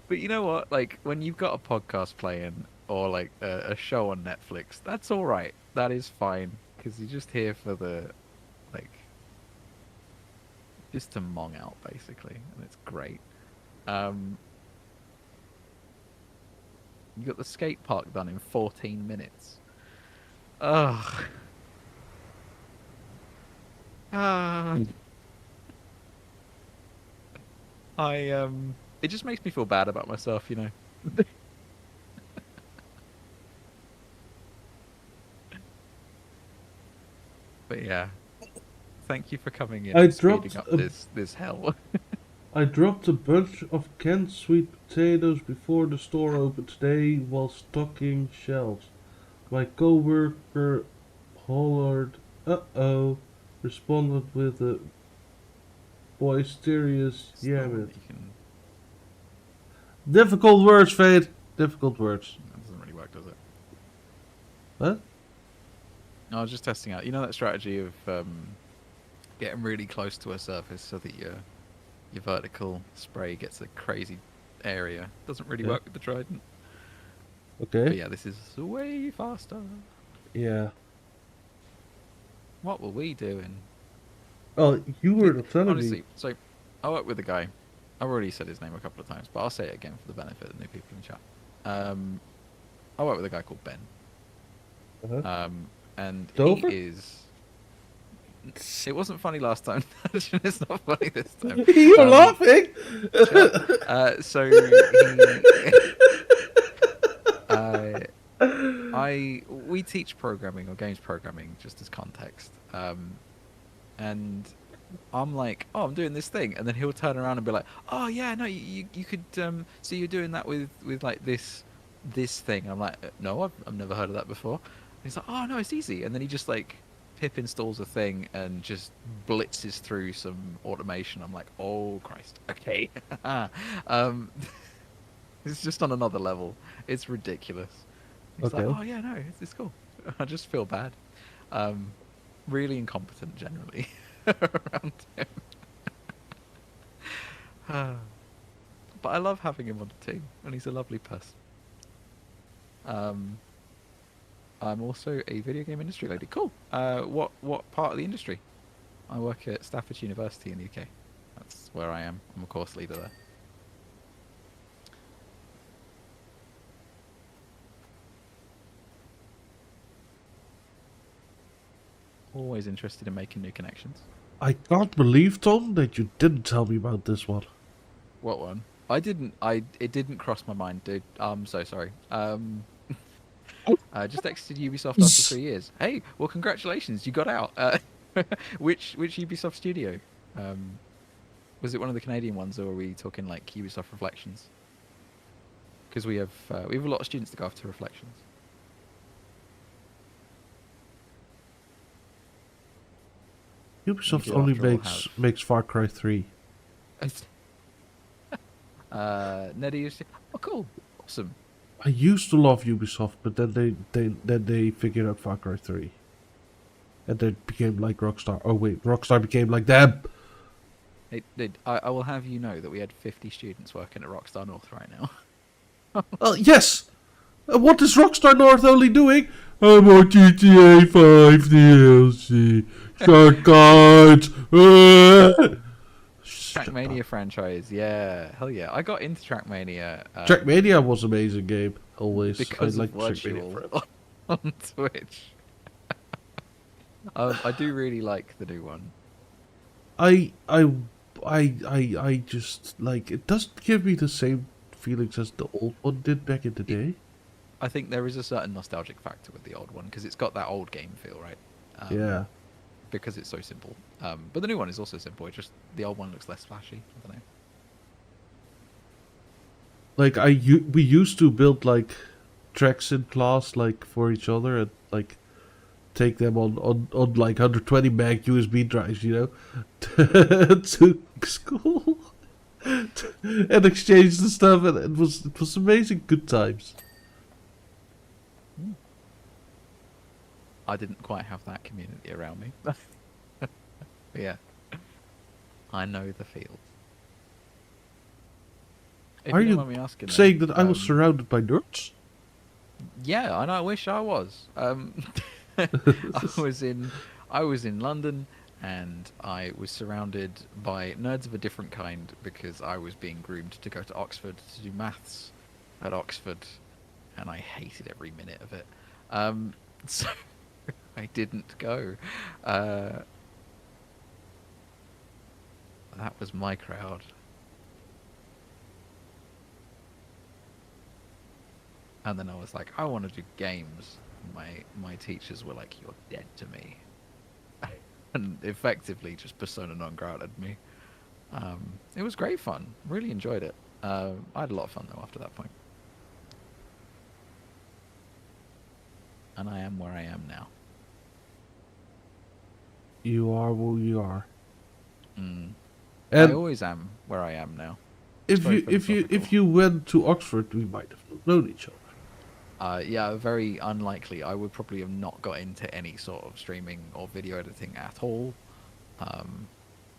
But you know what? Like, when you've got a podcast playing or like a show on Netflix, that's all right. That is fine because you're just here for the like just to mong out basically, and it's great. Um, you got the skate park done in 14 minutes. Ugh. Ah. It just makes me feel bad about myself, you know. But yeah, thank you for coming in I and speeding dropped up a- this hell. I dropped a bunch of canned sweet potatoes before the store opened today while stocking shelves. My coworker hollered, "Uh-oh," responded with a boisterous It's not one "yeah." that you can. Difficult words, Fade. Difficult words. That doesn't really work, does it? What? No, I was just testing out. You know that strategy of getting really close to a surface so that your vertical spray gets a crazy area. Doesn't really Yeah. work with the Trident. Okay. But yeah, this is way faster. Yeah. What were we doing? Oh, you were telling Honestly, me. so I work with a guy. I've already said his name a couple of times, but I'll say it again for the benefit of the new people in chat. I work with a guy called Ben. Uh-huh. And Dover? he is. It wasn't funny last time. It's not funny this time. You're laughing. So we teach programming or games programming just as context. And I'm like, oh, I'm doing this thing, and then he'll turn around and be like, oh yeah, no, you could so you're doing that with like this thing. And I'm like, no, I've never heard of that before. And he's like, oh no, it's easy. And then he just like pip installs a thing and just blitzes through some automation. I'm like, oh Christ, okay. It's just on another level. It's ridiculous. He's like, Okay. oh yeah, no, it's cool. I just feel bad. Really incompetent generally around him. love having him on the team, and he's a lovely person. I'm also a video game industry lady. Cool. What part of the industry? I work at Staffordshire University in the UK. That's where I am. I'm a course leader there. Always interested in making new connections. I can't believe, Tom, that you didn't tell me about this one. What one? I didn't. It didn't cross my mind, dude. I'm so sorry. I just exited Ubisoft after 3 years. Hey, well, congratulations, you got out. Which Ubisoft studio? Was it one of the Canadian ones, or are we talking like Ubisoft Reflections? Because we have a lot of students to go after Reflections. Ubisoft do, only after all, makes Far Cry 3. Neddy used to. Oh, cool, awesome. I used to love Ubisoft, but then they figured out Far Cry 3. And then became like Rockstar. Oh wait, Rockstar became like them! I will have you know that we had 50 students working at Rockstar North right now. Yes! What is Rockstar North only doing? I'm on GTA 5 DLC. Shortcuts! Trackmania franchise, yeah, hell yeah. I got into Trackmania. Trackmania was an amazing game, always. Because I of like Virtual on Twitch. I do really like the new one. I just like it doesn't give me the same feelings as the old one did back in the day. I think there is a certain nostalgic factor with the old one because it's got that old game feel, right? Yeah. Because it's so simple. But the new one is also simple. It's just the old one looks less flashy. I don't know. Like we used to build like tracks in class like for each other and like take them on like 120 meg USB drives, you know, to school and exchange the stuff, and it was amazing, good times. I didn't quite have that community around me. But yeah, I know the feel. If Are don't you mind me asking, saying that I was surrounded by nerds? Yeah, and I wish I was. I was in London, and I was surrounded by nerds of a different kind because I was being groomed to go to Oxford to do maths at Oxford, and I hated every minute of it. So I didn't go. That was my crowd. And then I was like, I want to do games. My teachers were like, you're dead to me. And effectively just persona non grata me. It was great fun. Really enjoyed it. I had a lot of fun though after that point. And I am where I am now. You are who you are. Mm. And I always am where I am now. if you went to Oxford, we might have known each other. Yeah, very unlikely. I would probably have not got into any sort of streaming or video editing at all.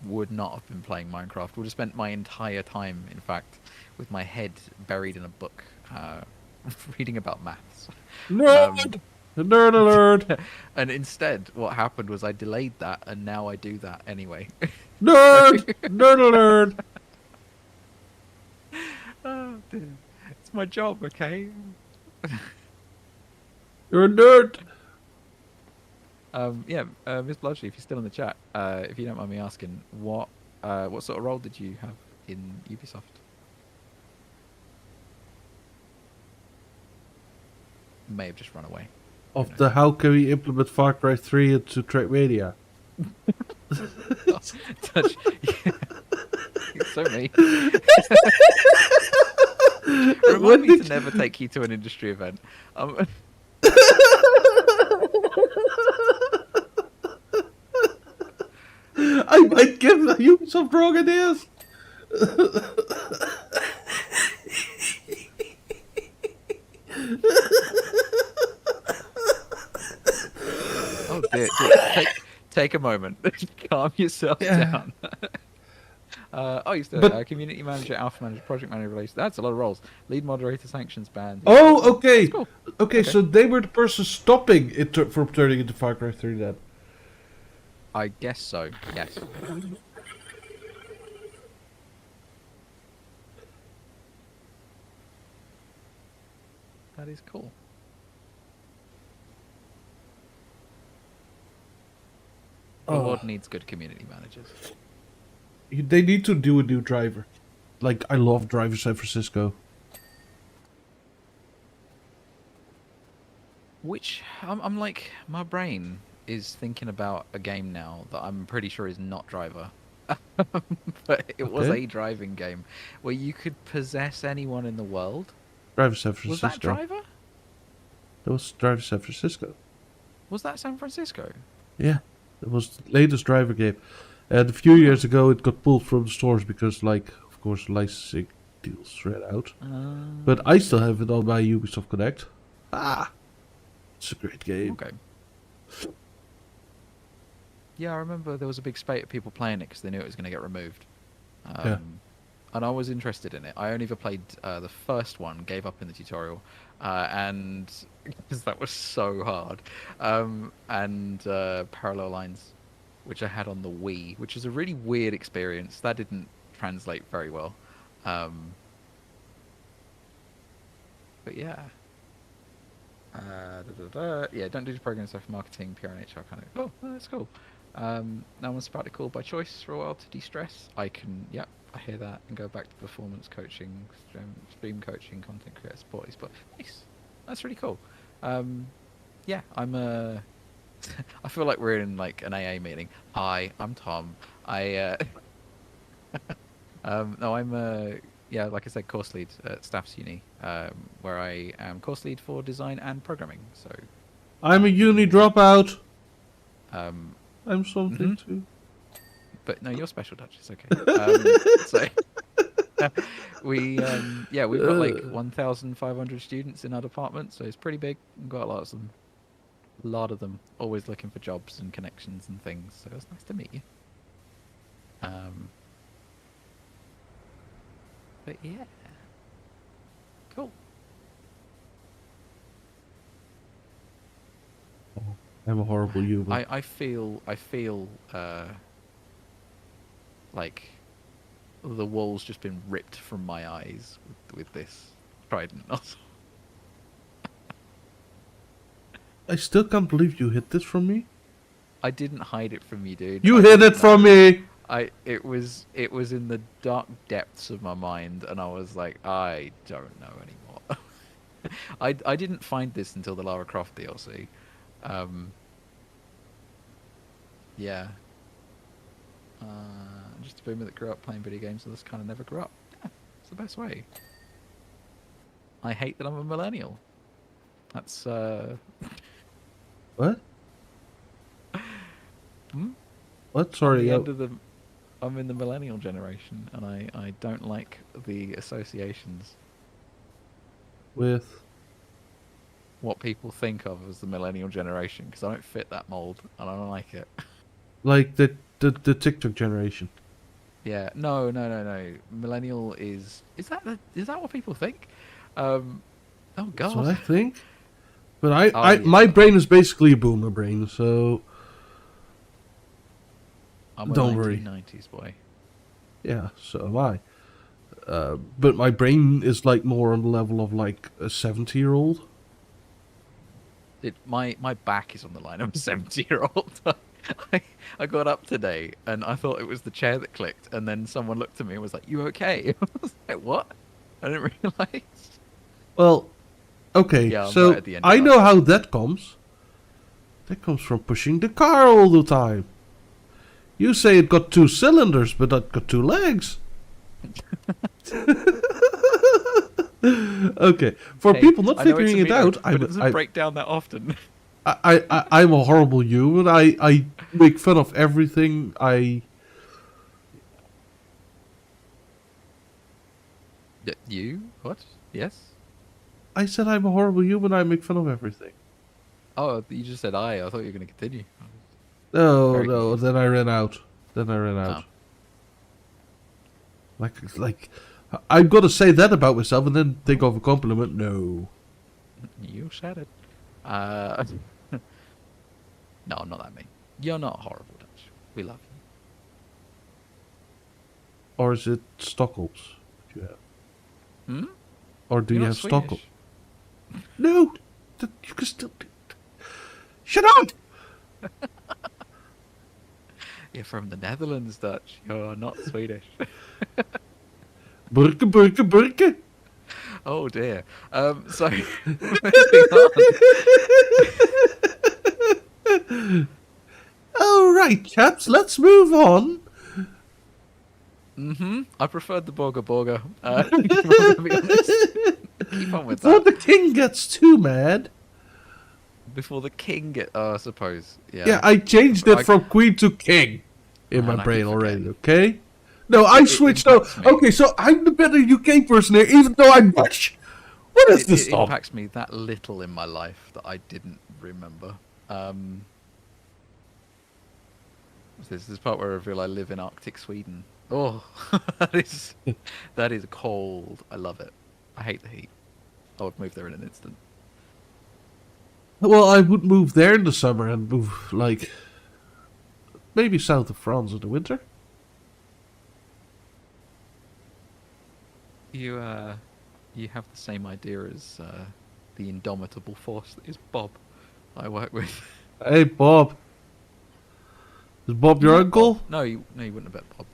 Would not have been playing Minecraft. Would have spent my entire time, in fact, with my head buried in a book, reading about maths. Nerd! Nerd alert! And instead, what happened was I delayed that, and now I do that anyway. Nerd! Nerd alert! Oh, dude. It's my job, okay? You're a nerd! Yeah, Miss Bloodshy, if you're still in the chat, if you don't mind me asking, what sort of role did you have in Ubisoft? May have just run away. Of the how can we implement Far Cry 3 into Trackmania? Touch. It's so me. Remind me to never take you to an industry event. I might give you some wrong ideas. Oh dear, take a moment. Calm yourself down. Oh, you still But community manager, alpha manager, project manager, relations. That's a lot of roles. Lead moderator, sanctions band. oh, That's okay, cool. okay. Okay. So they were the person stopping it from turning into Far Cry 3 then. I guess so. Yes. That is cool. The Oh, world needs good community managers. they need to do a new driver. Like I love Driver San Francisco. Which I'm like, my brain is thinking about a game now that I'm pretty sure is not Driver. But it was Okay, a driving game where you could possess anyone in the world. Driver San Was that Francisco. Driver? That was Driver San Francisco. Was that San Francisco? Yeah, it was the latest driver game. And a few years ago, it got pulled from the stores because, like, of course, licensing deals ran out. But I still have it on my Ubisoft Connect. Ah, it's a great game. Okay. Yeah, I remember there was a big spate of people playing it because they knew it was going to get removed. Yeah. And I was interested in it. I only ever played the first one, gave up in the tutorial, and because that was so hard. And Parallel Lines, which I had on the Wii, which is a really weird experience. That didn't translate very well. But yeah. Yeah, don't do the program stuff, marketing, PR and HR kind of. Oh, that's cool. No one's practical by choice for a while to de-stress. I can, yep, I hear that, and go back to performance coaching, stream coaching, content creator support. But nice, that's really cool. Yeah, I'm I feel like we're in like an AA meeting. Hi, I'm Tom. No, I'm yeah, like I said, course lead at Staffs Uni, where I am course lead for design and programming. So, I'm a uni dropout. um, I'm something mhm. too. But no, you're special, Dutch. It's okay. So we, yeah, we've got like 1,500 students in our department, so it's pretty big. We've got lots of them, a lot of them, always looking for jobs and connections and things. So it's nice to meet you. But yeah, cool. I'm a horrible human. I feel like the wall's just been ripped from my eyes with this trident. I still can't believe you hid this from me. I didn't hide it from you, dude. You I hid didn't it from know. me. It was in the dark depths of my mind, and I was like, I don't know anymore. I didn't find this until the Lara Croft DLC. Yeah. Just a boomer that grew up playing video games and just kind of never grew up. Yeah, it's the best way. I hate that I'm a millennial. That's What? hmm? What? I'm Sorry. the end of the. I'm in the millennial generation, and I don't like the associations. With What people think of as the millennial generation, because I don't fit that mold, and I don't like it. like the TikTok generation. Yeah, no. Millennial is that what people think? Oh That's what I God. think. But Oh my yeah. brain is basically a boomer brain, so I'm a don't worry. 1990s boy. Yeah, so am I. But my brain is like more on the level of like a 70-year-old. My back is on the line. I'm a 70-year-old. I got up today and I thought it was the chair that clicked, and then someone looked at me and was like, "You okay?" I was like, "What?" I didn't realize. Well, okay, Yeah, I'm right so at the end of I that. know how that comes. That comes from pushing the car all the time. You say it got 2 cylinders, but that got 2 legs. Okay, for Hey, people not I know it's figuring a it meter, out, but it doesn't break down that often. I'm a horrible human. I make fun of everything. You? What? Yes? I said I'm a horrible human. I make fun of everything. Oh, you just said I. I thought you were going to continue. No, Very no. confused. Then I ran out. Then I ran Oh. out. Like, I'm gonna say that about myself and then think of a compliment. No. You said it. No, I'm not that mean. You're not horrible, Dutch. We love you. Or is it Stockholms that you have? Hmm? Or do You're you not have Swedish. Stockholm? No! You can still do. Shut up! You're from the Netherlands, Dutch. You're not Swedish. Burke, burke, burke! Oh dear. So moving on. Alright, chaps, let's move on. I preferred the Borga Borga. If I'm gonna be honest. Keep on with Before that. the king gets too mad. Before the king get. Oh, I suppose. Yeah. Yeah, I changed it I- from queen to king in Man, my I brain keep already, forgetting. okay? No, I It switched out. impacts me. Okay, so I'm the better UK person here, even though I'm Dutch. What is this It stuff? impacts me that little in my life that I didn't remember. This is the part where I reveal I live in Arctic Sweden. Oh, that is cold. I love it. I hate the heat. I would move there in an instant. Well, I would move there in the summer and move, like, maybe south of France in the winter. You have the same idea as the indomitable force that is Bob I work with. Hey, Bob. Is Bob your You met uncle? Bob? No, you wouldn't have met Bob.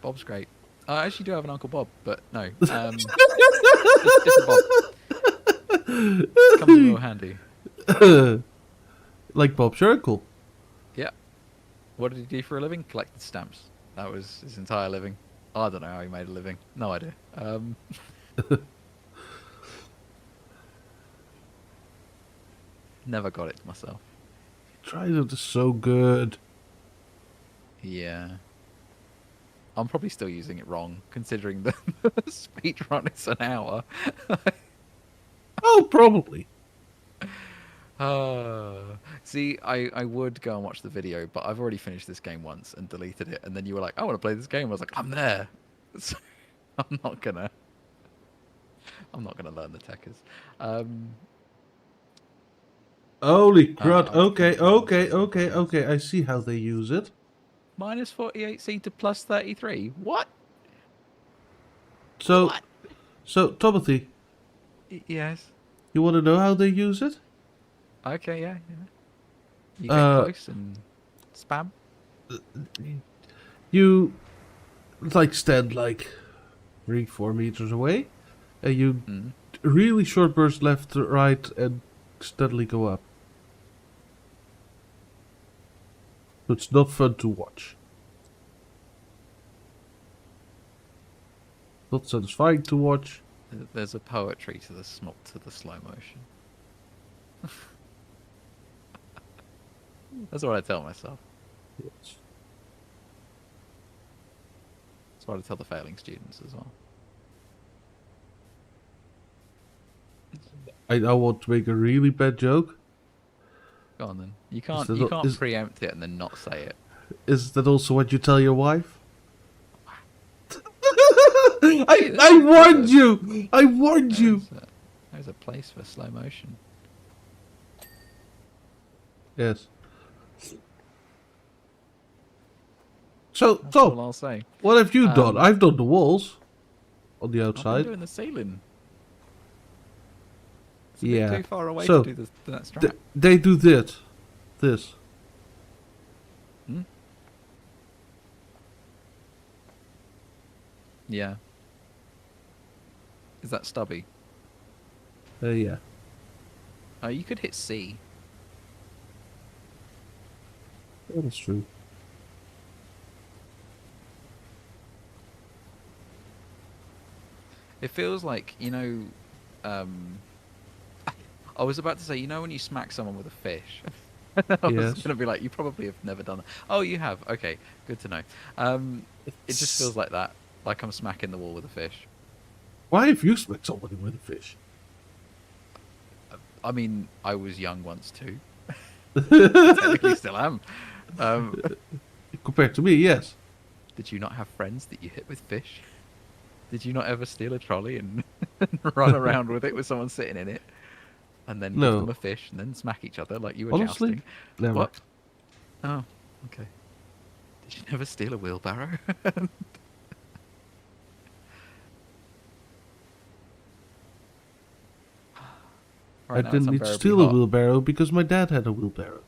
Bob's great. I actually do have an Uncle Bob, but no. Just a Bob. Comes in real handy. Like Bob's your uncle. Yeah. What did he do for a living? Collected stamps. That was his entire living. I don't know how he made a living. No idea. Never got it myself. Trident is so good. Yeah. I'm probably still using it wrong, considering the speed run is an hour. Oh, probably. See, I would go and watch the video, but I've already finished this game once and deleted it, and then you were like, I want to play this game. I was like, I'm there. So I'm not gonna learn the techers. Holy crud. I'll Okay. I see how they use it. Minus 48C to plus 33. What? So, What? so Timothy, Yes. you want to know how they use it? Okay, yeah. You get close and spam. You, like, stand like 3-4 meters away, and you Mm. really short burst left to right and steadily go up. It's not fun to watch. Not satisfying to watch. There's a poetry to the slow motion. That's what I tell myself. Yes. That's what I tell the failing students as well. I now want to make a really bad joke. Go on then. You that can't not- is- preempt it and then not say it. Is that also what you tell your wife? I warned you! I warned you! There's a place for slow motion. Yes. So, That's Tom, all I'll say. what have you done? Um, I've done the walls on the I've been outside. doing the ceiling. It's a Yeah. bit too far away So, to do that strap. They do this. This. Hmm? Yeah. Is that stubby? Yeah. You could hit C. That is true. It feels like, I was about to say, when you smack someone with a fish. I was Yes. going to be like, you probably have never done that. Oh, you have. Okay, good to know. It just feels like that. Like I'm smacking the wall with a fish. Why have you smacked somebody with a fish? I mean, I was young once too. Technically still am. Compared to me, yes. Did you not have friends that you hit with fish? Did you not ever steal a trolley and run around with it with someone sitting in it, and then give them No. a fish and then smack each other like you were Honestly, jousting? never. What? Oh, okay. Did you never steal a wheelbarrow? I Right now it's didn't need to unbearably steal a hot. wheelbarrow because my dad had a wheelbarrow.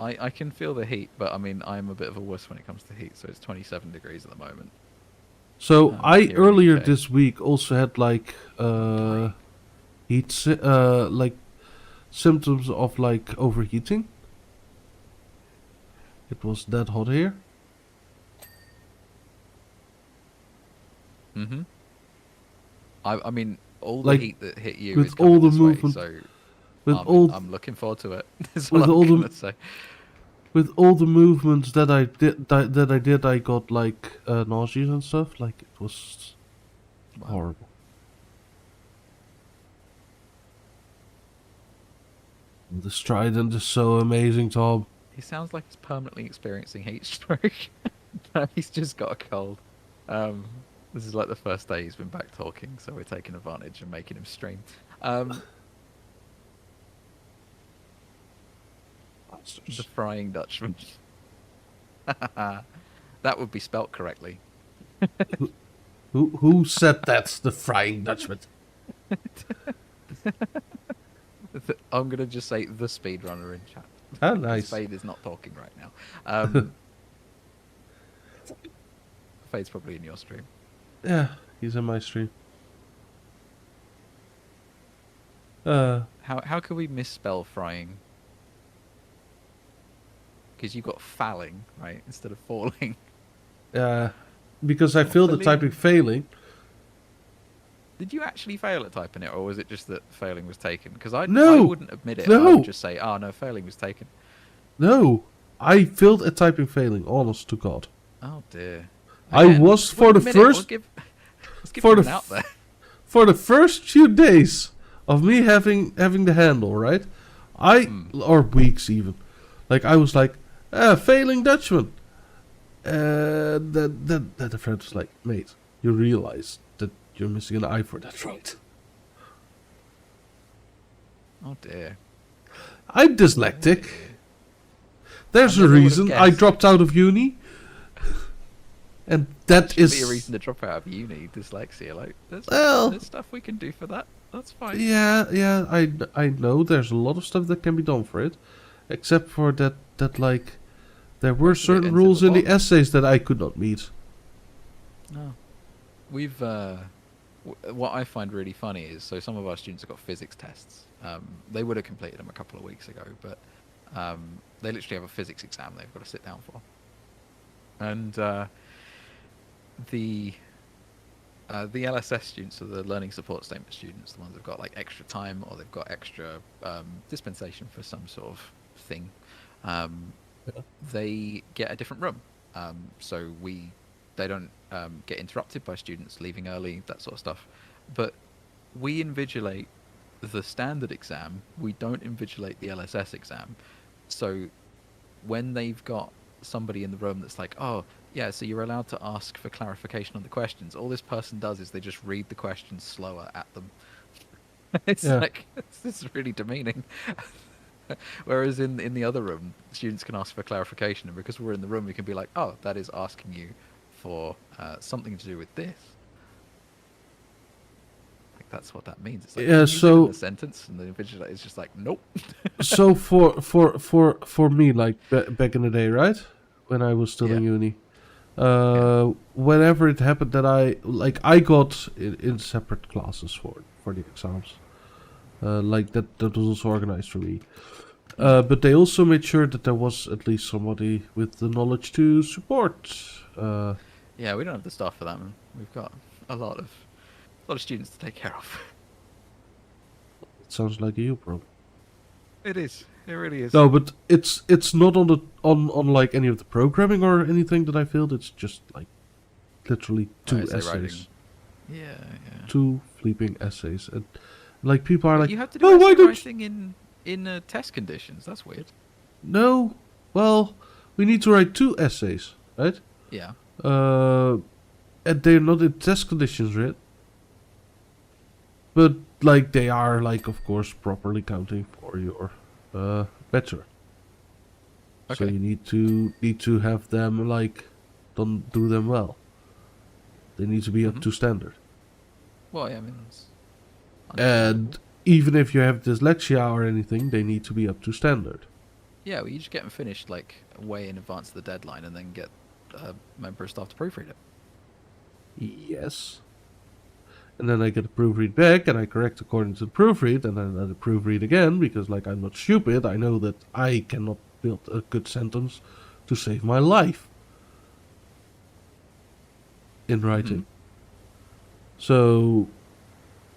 I can feel the heat, but I mean, I'm a bit of a wuss when it comes to heat, so it's 27 degrees at the moment. So I Here in the earlier UK. this week also had like like symptoms of like overheating. It was that hot here. Mm-hmm. I mean, all the Like, heat that hit you with is coming all the this way, movement- so With I'm, all I'm looking forward to it. That's with what I'm all the- gonna say. with all the movements that I did, I got like nausea and stuff. Like it was Wow. horrible. The Strident is so amazing, Tom. He sounds like he's permanently experiencing heat stroke. No, he's just got a cold. This is like the first day he's been back talking, so we're taking advantage and making him stream. The Bastards. Frying Dutchman. That would be spelt correctly. Who said that's the Frying Dutchman? I'm gonna just say the speedrunner in chat. Ah, nice. Fade is not talking right now. Fade's probably in your stream. Yeah, he's in my stream. How can we misspell frying? Because you got falling, right, instead of falling. Because I failed at typing failing. Did you actually fail at typing it, or was it just that failing was taken? Because I No! wouldn't admit it. I No! would just say, oh no, failing was taken. No, I failed at typing failing. Honest to God. Oh dear. I was for the wouldn't admit it, first let's give for him the an out there. for the first few days of me having the handle, right? Or weeks even. Like I was like, failing Dutchman. Then the friend was like, mate, you realize that you're missing an eye for that, right? Oh dear. I'm dyslexic. There's I a never would've reason I guessed. dropped out of uni. And that Should is be a reason to drop out of uni, dyslexia. Like, Well- there's stuff we can do for that. That's fine. Yeah, I know there's a lot of stuff that can be done for it, except for that like there were Most of it certain ends in rules the in the bottom. essays that I could not meet. No. We've what I find really funny is, so some of our students have got physics tests. They would have completed them a couple of weeks ago, but they literally have a physics exam they've got to sit down for. And the LSS students, so the learning support statement students, the ones that've got like extra time or they've got extra dispensation for some sort of thing, they get a different room. So they don't get interrupted by students leaving early, that sort of stuff. But we invigilate the standard exam. We don't invigilate the LSS exam. So when they've got somebody in the room that's like, oh, yeah, so you're allowed to ask for clarification on the questions, all this person does is they just read the questions slower at them. It's Yeah. like, this is really demeaning. Whereas in the other room, students can ask for clarification, and because we're in the room, we can be like, oh, that is asking you for something to do with this. Like, that's what that means. It's like, Yeah, "Can you use it so- in a sentence, and the invigilator is just like, nope. So for me, like back in the day, right, when I was still in Yeah. uni, whenever it happened that I got in separate classes for the exams, like that was also organized for me. But they also made sure that there was at least somebody with the knowledge to support. Yeah, we don't have the staff for that, man. We've got a lot of students to take care of. It sounds like a you problem. It is. It really is. No, but it's not on like any of the programming or anything that I failed. It's just like literally two essay essays, writing. Yeah. two flipping essays, and like people are But like, you have to do "Oh, why essay don't you-" writing in test conditions. That's weird. No, well, we need to write two essays, right? Yeah. And they're not in test conditions, right? But like they are, like of course, properly counting for your bachelor. So Okay. you need to have them like don't do them well. They need to be up Hmm. to standard. Well, yeah, I mean, that's understandable. And even if you have dyslexia or anything, they need to be up to standard. Yeah, well, you just get them finished like way in advance of the deadline, and then get a member of staff to proofread it. Yes. And then I get a proofread back, and I correct according to the proofread, and then I proofread again because, like, I'm not stupid. I know that I cannot build a good sentence to save my life in Hmm. writing. So,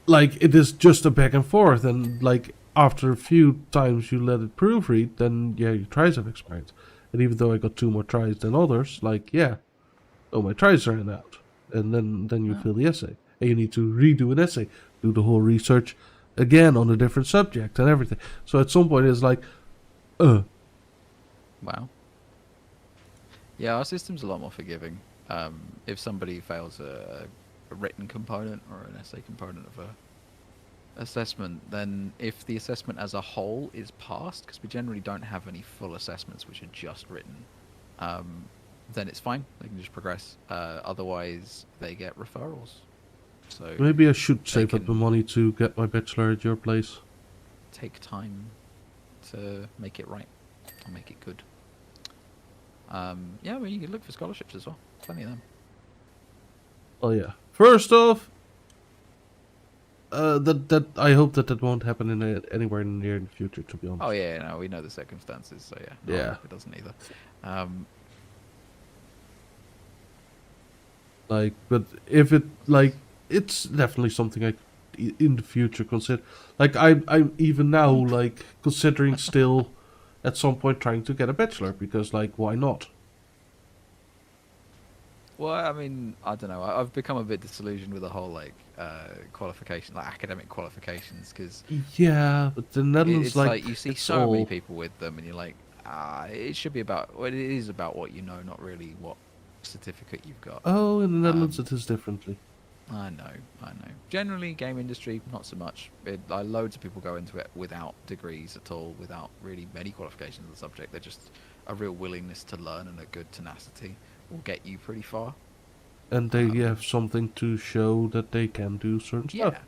like, it is just a back and forth, and like after a few times you let it proofread, then yeah, your tries have expired. And even though I got 2 more tries than others, like yeah, oh my tries ran out, and then you Oh, fill the essay, and you need to redo an essay, do the whole research again on a different subject and everything. So at some point it's like, uh, wow. Yeah, our system's a lot more forgiving. If somebody fails a written component or an essay component of a assessment, then if the assessment as a whole is passed, because we generally don't have any full assessments which are just written, um, then it's fine. They can just progress. Otherwise, they get referrals. So maybe I should they save up the can money to get my bachelor at your place. take time to make it right or make it good. Yeah, I mean, you can look for scholarships as well. Plenty of them. Oh yeah. First off, that I hope that won't happen anywhere near in the future. To be Oh honest. yeah, no, we know the circumstances, so yeah, no, I Yeah. hope it doesn't either. Um, Like, but if it like, it's definitely something I in the future consider. Like, I'm even now like considering still at some point trying to get a bachelor because like why not? well, I mean, I don't know. I've become a bit disillusioned with the whole like qualification, like academic qualifications, because Yeah, but the Netherlands it's like like you see it's so many all. people with them, and you're like, it should be about. Well, it is about what you know, not really what certificate you've got. Oh, in the Netherlands Um, it is differently. I know, I know. Generally, game industry, not so much. Loads of people go into it without degrees at all, without really many qualifications of the subject. They're just a real willingness to learn and a good tenacity will get you pretty far. And they Um, have something to show that they can do certain stuff. yeah,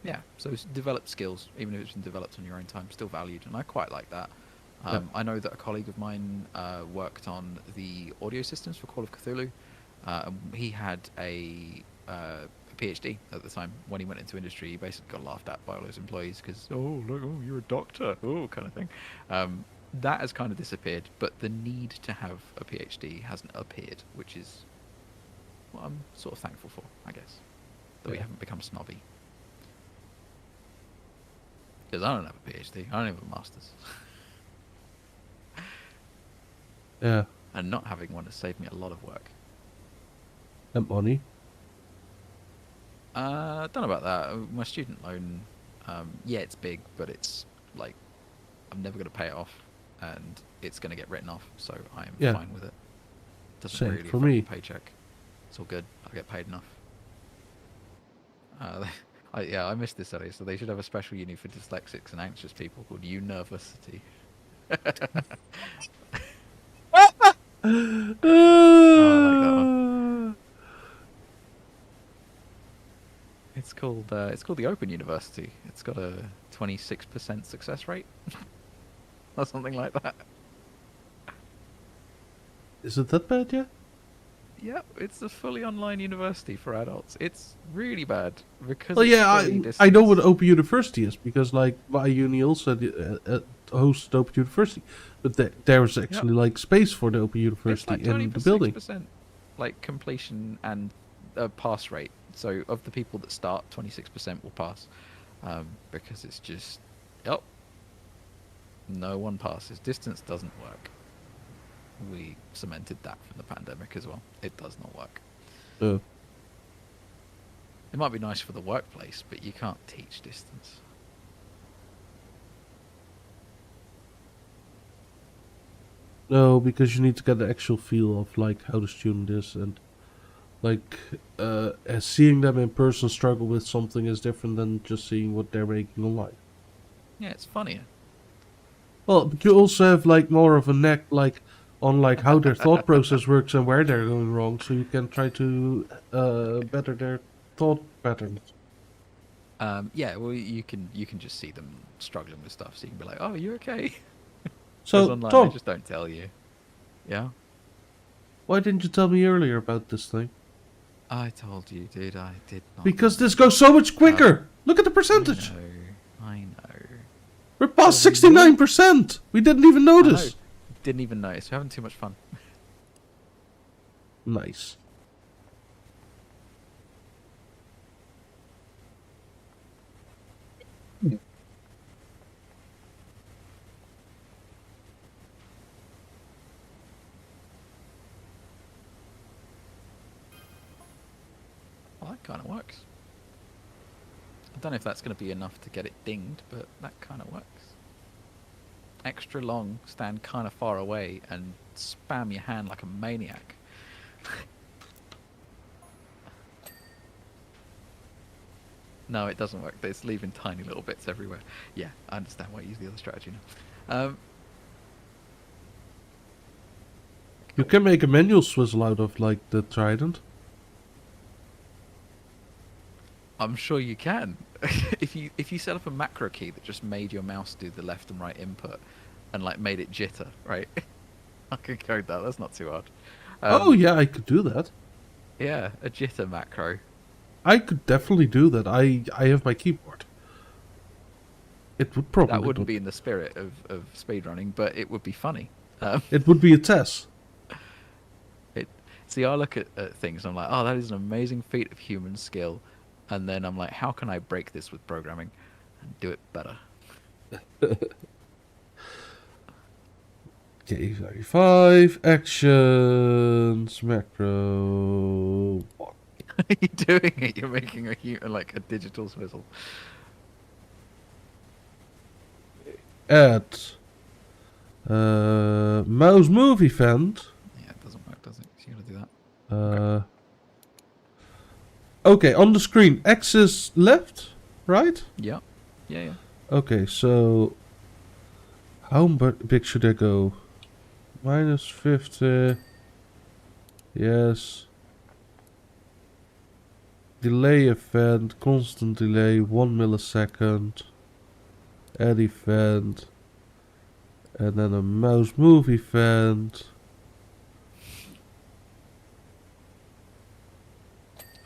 yeah. So it's developed skills, even if it's been developed on your own time, still valued, and I quite like that. Yeah. I know that a colleague of mine worked on the audio systems for Call of Cthulhu. He had a PhD at the time. When he went into industry, he basically got laughed at by all his employees because, oh, look, oh, you're a doctor, oh, kind of thing. That has kind of disappeared, but the need to have a PhD hasn't appeared, which is what I'm sort of thankful for, I guess, that we Yeah. haven't become snobby. Because I don't have a PhD, I don't have a master's, Yeah. and not having one has saved me a lot of work. And money. I don't know about that. My student loan, yeah, it's big, but it's like I'm never going to pay it off, and it's going to get written off, so I am Yeah. fine with it. Doesn't Same really for affect the me. paycheck. It's all good. I get paid enough. Yeah, I missed this earlier. So they should have a special uni for dyslexics and anxious people called University. Oh, I like that one. It's called the Open University. It's got a 26% success rate or something like that. Is it that bad yet? Yep, it's a fully online university for adults. It's really bad because Well, it's yeah, fully I know what distance. Open University is because like my uni also hosted Open University, but there was Yep. actually like space for the Open It's University like in the building. 26% like completion and pass rate. So of the people that start, 26% will pass, because it's just, yep, no one passes. Distance doesn't work. We cemented that from the pandemic as well. It does not work. Uh, It might be nice for the workplace, but you can't teach distance. No, because you need to get the actual feel of like how the student is, and like seeing them in person struggle with something is different than just seeing what they're making online. Yeah, it's funnier. Well, but you also have like more of a neck like on like how their thought process works and where they're going wrong, so you can try to better their thought patterns. Yeah, well, you can just see them struggling with stuff, so you can be like, "Oh, you okay?" Whereas So, online, they Tom, just don't tell you. Yeah, why didn't you tell me earlier about this thing? I told you, dude. I did not. Because this goes so much quicker. Look at the I percentage. know. I know. We're past Well, we will. 69%. We didn't even I know. notice. Didn't even notice. We're having too much fun. Nice. Well, that kind of works. I don't know if that's going to be enough to get it dinged, but that kind of works. Extra long, stand kind of far away, and spam your hand like a maniac. No, it doesn't work. It's leaving tiny little bits everywhere. Yeah, I understand why you use the other strategy now. You can make a manual swizzle out of like the trident. I'm sure you can. If you set up a macro key that just made your mouse do the left and right input, and like made it jitter, right? I could code that. That's not too hard. Oh yeah, I could do that. Yeah, a jitter macro. I could definitely do that. I have my keyboard. It would probably That wouldn't not. be in the spirit of speedrunning, but it would be funny. It would be a test. See, I look at things and I'm like, oh, that is an amazing feat of human skill. And then I'm like, how can I break this with programming and do it better? Okay, 35 actions macro. Are you doing it? You're making like a digital swizzle. Add mouse move event. Yeah, it doesn't work, does it? So you gotta do that. Okay, on the screen, X is left, right? Yeah. Yeah, yeah. Okay, so how big should I go? Minus 50. Yes. Delay event, constant delay, 1 millisecond. Add event. And then a mouse move event.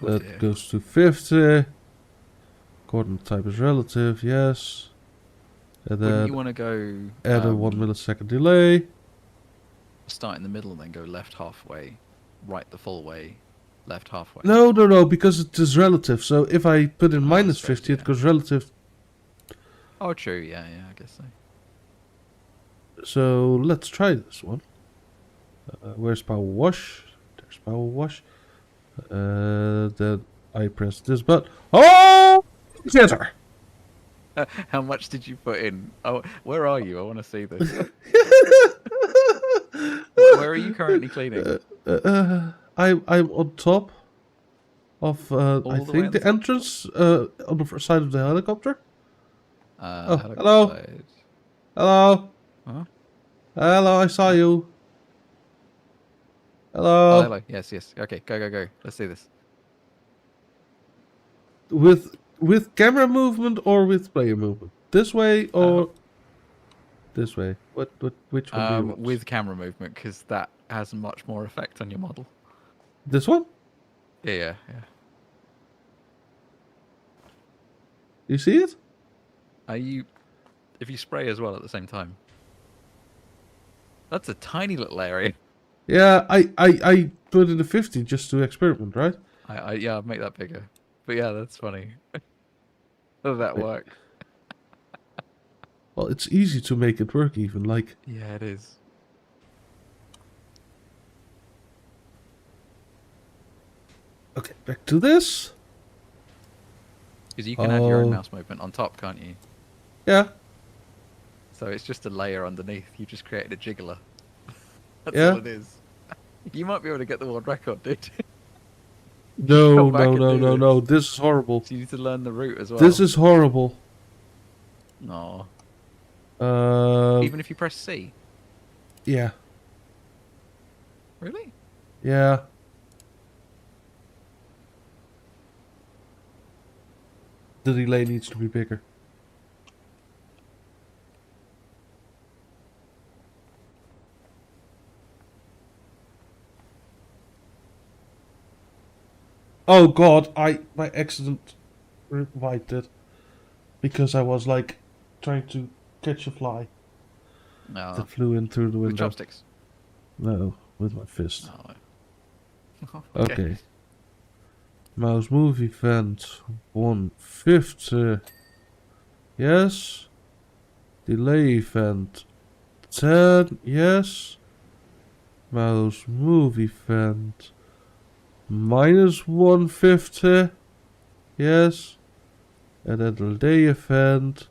Oh, That dear. goes to 50. Coordinate type is relative, yes. And Wouldn't then you want to go add a 1 millisecond delay. start in the middle and then go left halfway, right the full way, left halfway? No, because it is relative. So if I put in Oh, minus I suppose, 50, it yeah. goes relative. Oh, true. Yeah, yeah, I guess so. So let's try this one. Where's power wash? There's power wash. Then I press this button. Oh! Theater! How much did you put in? Oh, where are you? I want to see this. Where are you currently cleaning? I'm on top of I All the way think on the top? entrance on the side of the helicopter. Oh, Helicopter hello. side. Hello, Huh? hello, I saw you. Oh, Hello. hello. Yes, yes. Okay, go. Let's do this. With camera movement or with player movement? This way or this way? Which one do you want? With camera movement, because that has much more effect on your model. This one? Yeah, yeah. You see it? If you spray as well at the same time. That's a tiny little area. Yeah, I put in the 50 just to experiment, right? Yeah, I'll make that bigger. But yeah, that's funny. How did that work? Well, it's easy to make it work even, like... Yeah, it is. Okay, back to this. Because you can add your Oh. own mouse movement on top, can't you? Yeah. So it's just a layer underneath. You just created a jiggler. That's Yeah? all it is. You might be able to get the world record, dude. No, Come back no, and no, do no, this. no. This is horrible. So you need to learn the route as This well. is horrible. No. Uh, Even if you press C. yeah. Really? Yeah. The delay needs to be bigger. Oh god, I by accident revived it. Because I was like trying to catch a fly No. that flew in through the With window. chopsticks. No, with my fist. Oh. Okay. Mouse move event 150. Yes. Delay event 10. Yes. Mouse move event minus 150. Yes. And then delay event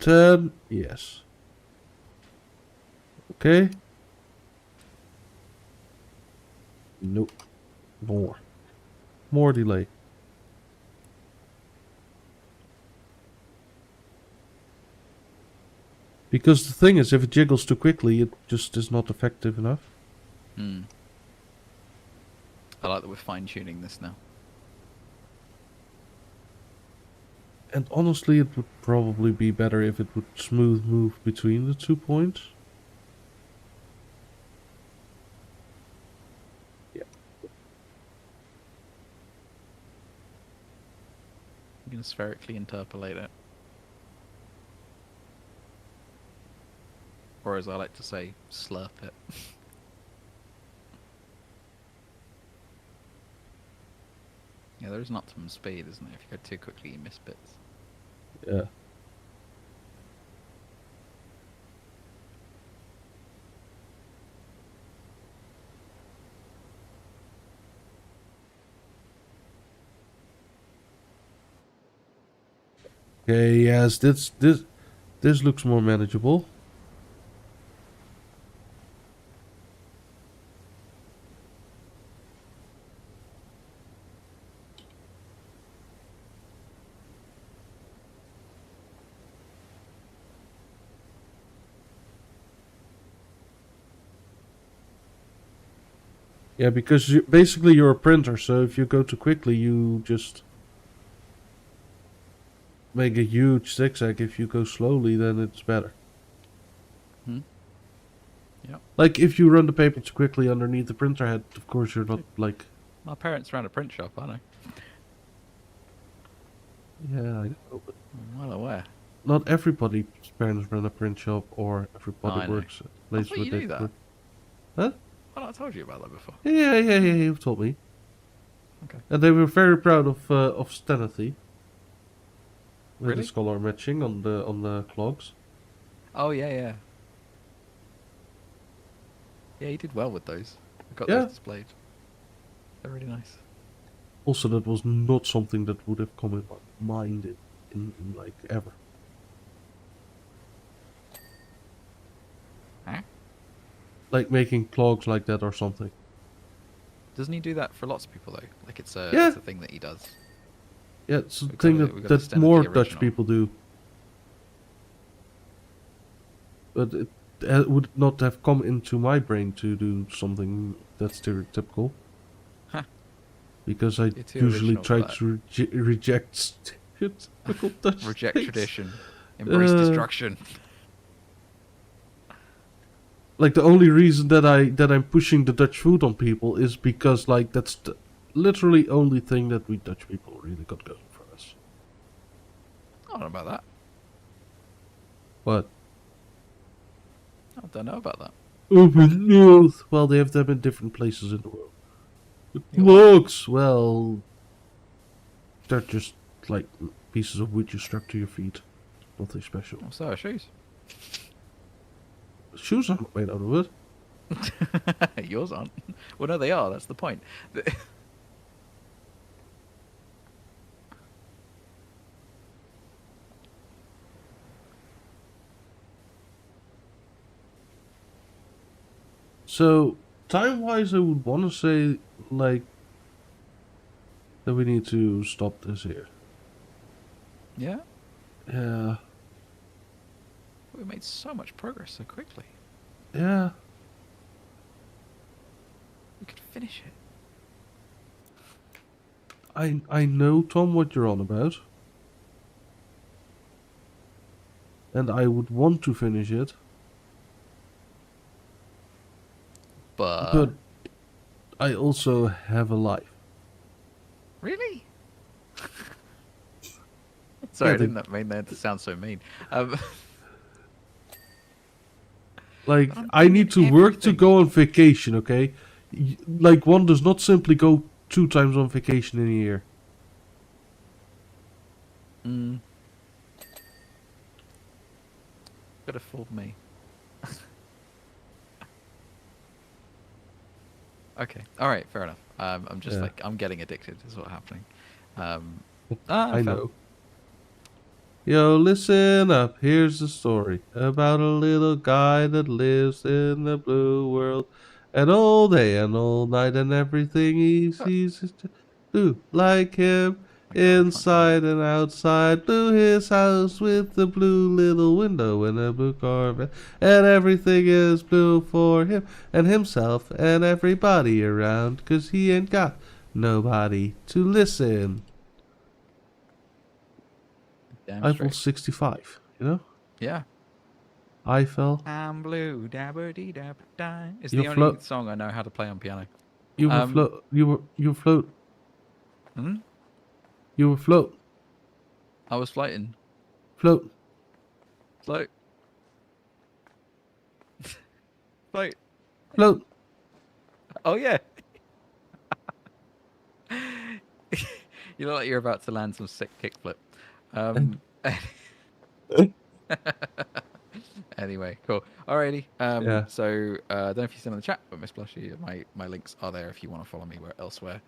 10. Yes. Okay. Nope. More. More delay. Because the thing is, if it jiggles too quickly, it just is not effective enough. Hmm. I like that we're fine-tuning this now. And honestly, it would probably be better if it would smooth move between the 2 points. Yeah. You can spherically interpolate it. Or as I like to say, slurp it. Yeah, there is an optimum speed, isn't there? If you go too quickly, you miss bits. Yeah. Okay, yes, this looks more manageable. Yeah, because basically you're a printer, so if you go too quickly, you just make a huge zigzag. If you go slowly, then it's better. Hmm? Yep. Like, if you run the paper too quickly underneath the printer head, of course you're not, like... My parents ran a print shop, I know. Yeah, I know, but I'm well aware. not everybody's parents run a print shop, or I everybody know. works at a I place thought where you they knew that. work. Huh? Well, I told you about that before. Yeah, you've told me. Okay. And they were very proud of Stenathy. With Really? its color matching on the clogs. Oh, yeah, yeah. Yeah, you did well with those. I got Yeah. those displayed. They're really nice. Also, that was not something that would have come in my mind in like ever. Huh? Like making clogs like that or something. Doesn't he do that for lots of people, though? Like, it's a Yeah. thing that he does. Yeah, it's a We've got thing the- that, we've got the that Stenathy more Dutch original. people do. But it would not have come into my brain to do something that's stereotypical. Huh. Because I You're too usually original for try that. to reject stereotypical Dutch Reject things. tradition. Embrace destruction. Like the only reason that I'm pushing the Dutch food on people is because like that's the literally only thing that we Dutch people really got going for us. I don't know about that. But I don't know about that. open north, well, they have them in different places in the world. The Yeah, what? clogs, well, they're just like pieces of wood you strap to your feet. Nothing special. Oh, so are shoes. Shoes aren't made out of wood. Yours aren't. Well, no, they are. That's the point. So, time-wise, I would want to say, like, that we need to stop this here. Yeah? Yeah, We made so much progress so quickly. yeah. We could finish it. I know, Tom, what you're on about. And I would want to finish it, but But I also have a life. really? Sorry, Yeah, I didn't mean that to sound so mean. Um, Like, But I'm I doing need to work to everything. go on vacation, okay? Like, one does not simply go 2 times on vacation in a year. mm, could have fooled me. Okay. All right. Fair enough. I'm just Yeah, like I'm getting addicted. Is what's happening. Um, I fair. know. Yo, listen up. Here's the story about a little guy that lives in the blue world. And all day and all night and everything he Uh, sees is just blue like him. My God, I can't do Inside and outside, blue his house with the blue little window and a blue Corvette. And everything is blue for him and himself and everybody around. 'Cause he ain't got nobody to listen. it. Damn Eiffel straight. 65, you know? Yeah. Eiffel. I'm blue, dabber dee dabber die. It's You the only float. song I know how to play on piano. You were Um, float. You float. hmm? You were float. I was floating. Float. Float. Float. Float. Oh yeah. You look like you're about to land some sick kickflip. Um, anyway, cool. Alrighty. Yeah. So I don't know if you've seen in the chat, but Miss Blushy, my links are there if you want to follow me elsewhere.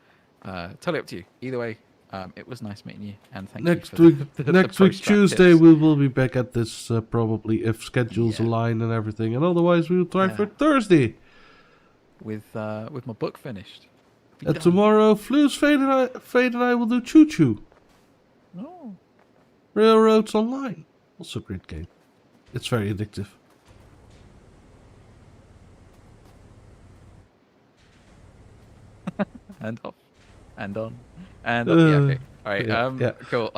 Totally up to you. Either way, it was nice meeting you, and thank you for Next week. the Next week post-strat Tuesday tips. we will be back at this probably if schedules Yeah, align and everything, and otherwise we will try yeah. for Thursday. With my book finished. Be And done. tomorrow, Flu's Fade and I will do Choo Choo Oh. Railroads Online. Also a great game. It's very addictive. And off. And on. And off. Yeah, okay. Alright, Yeah. cool.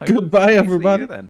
Goodbye, See you everybody. then.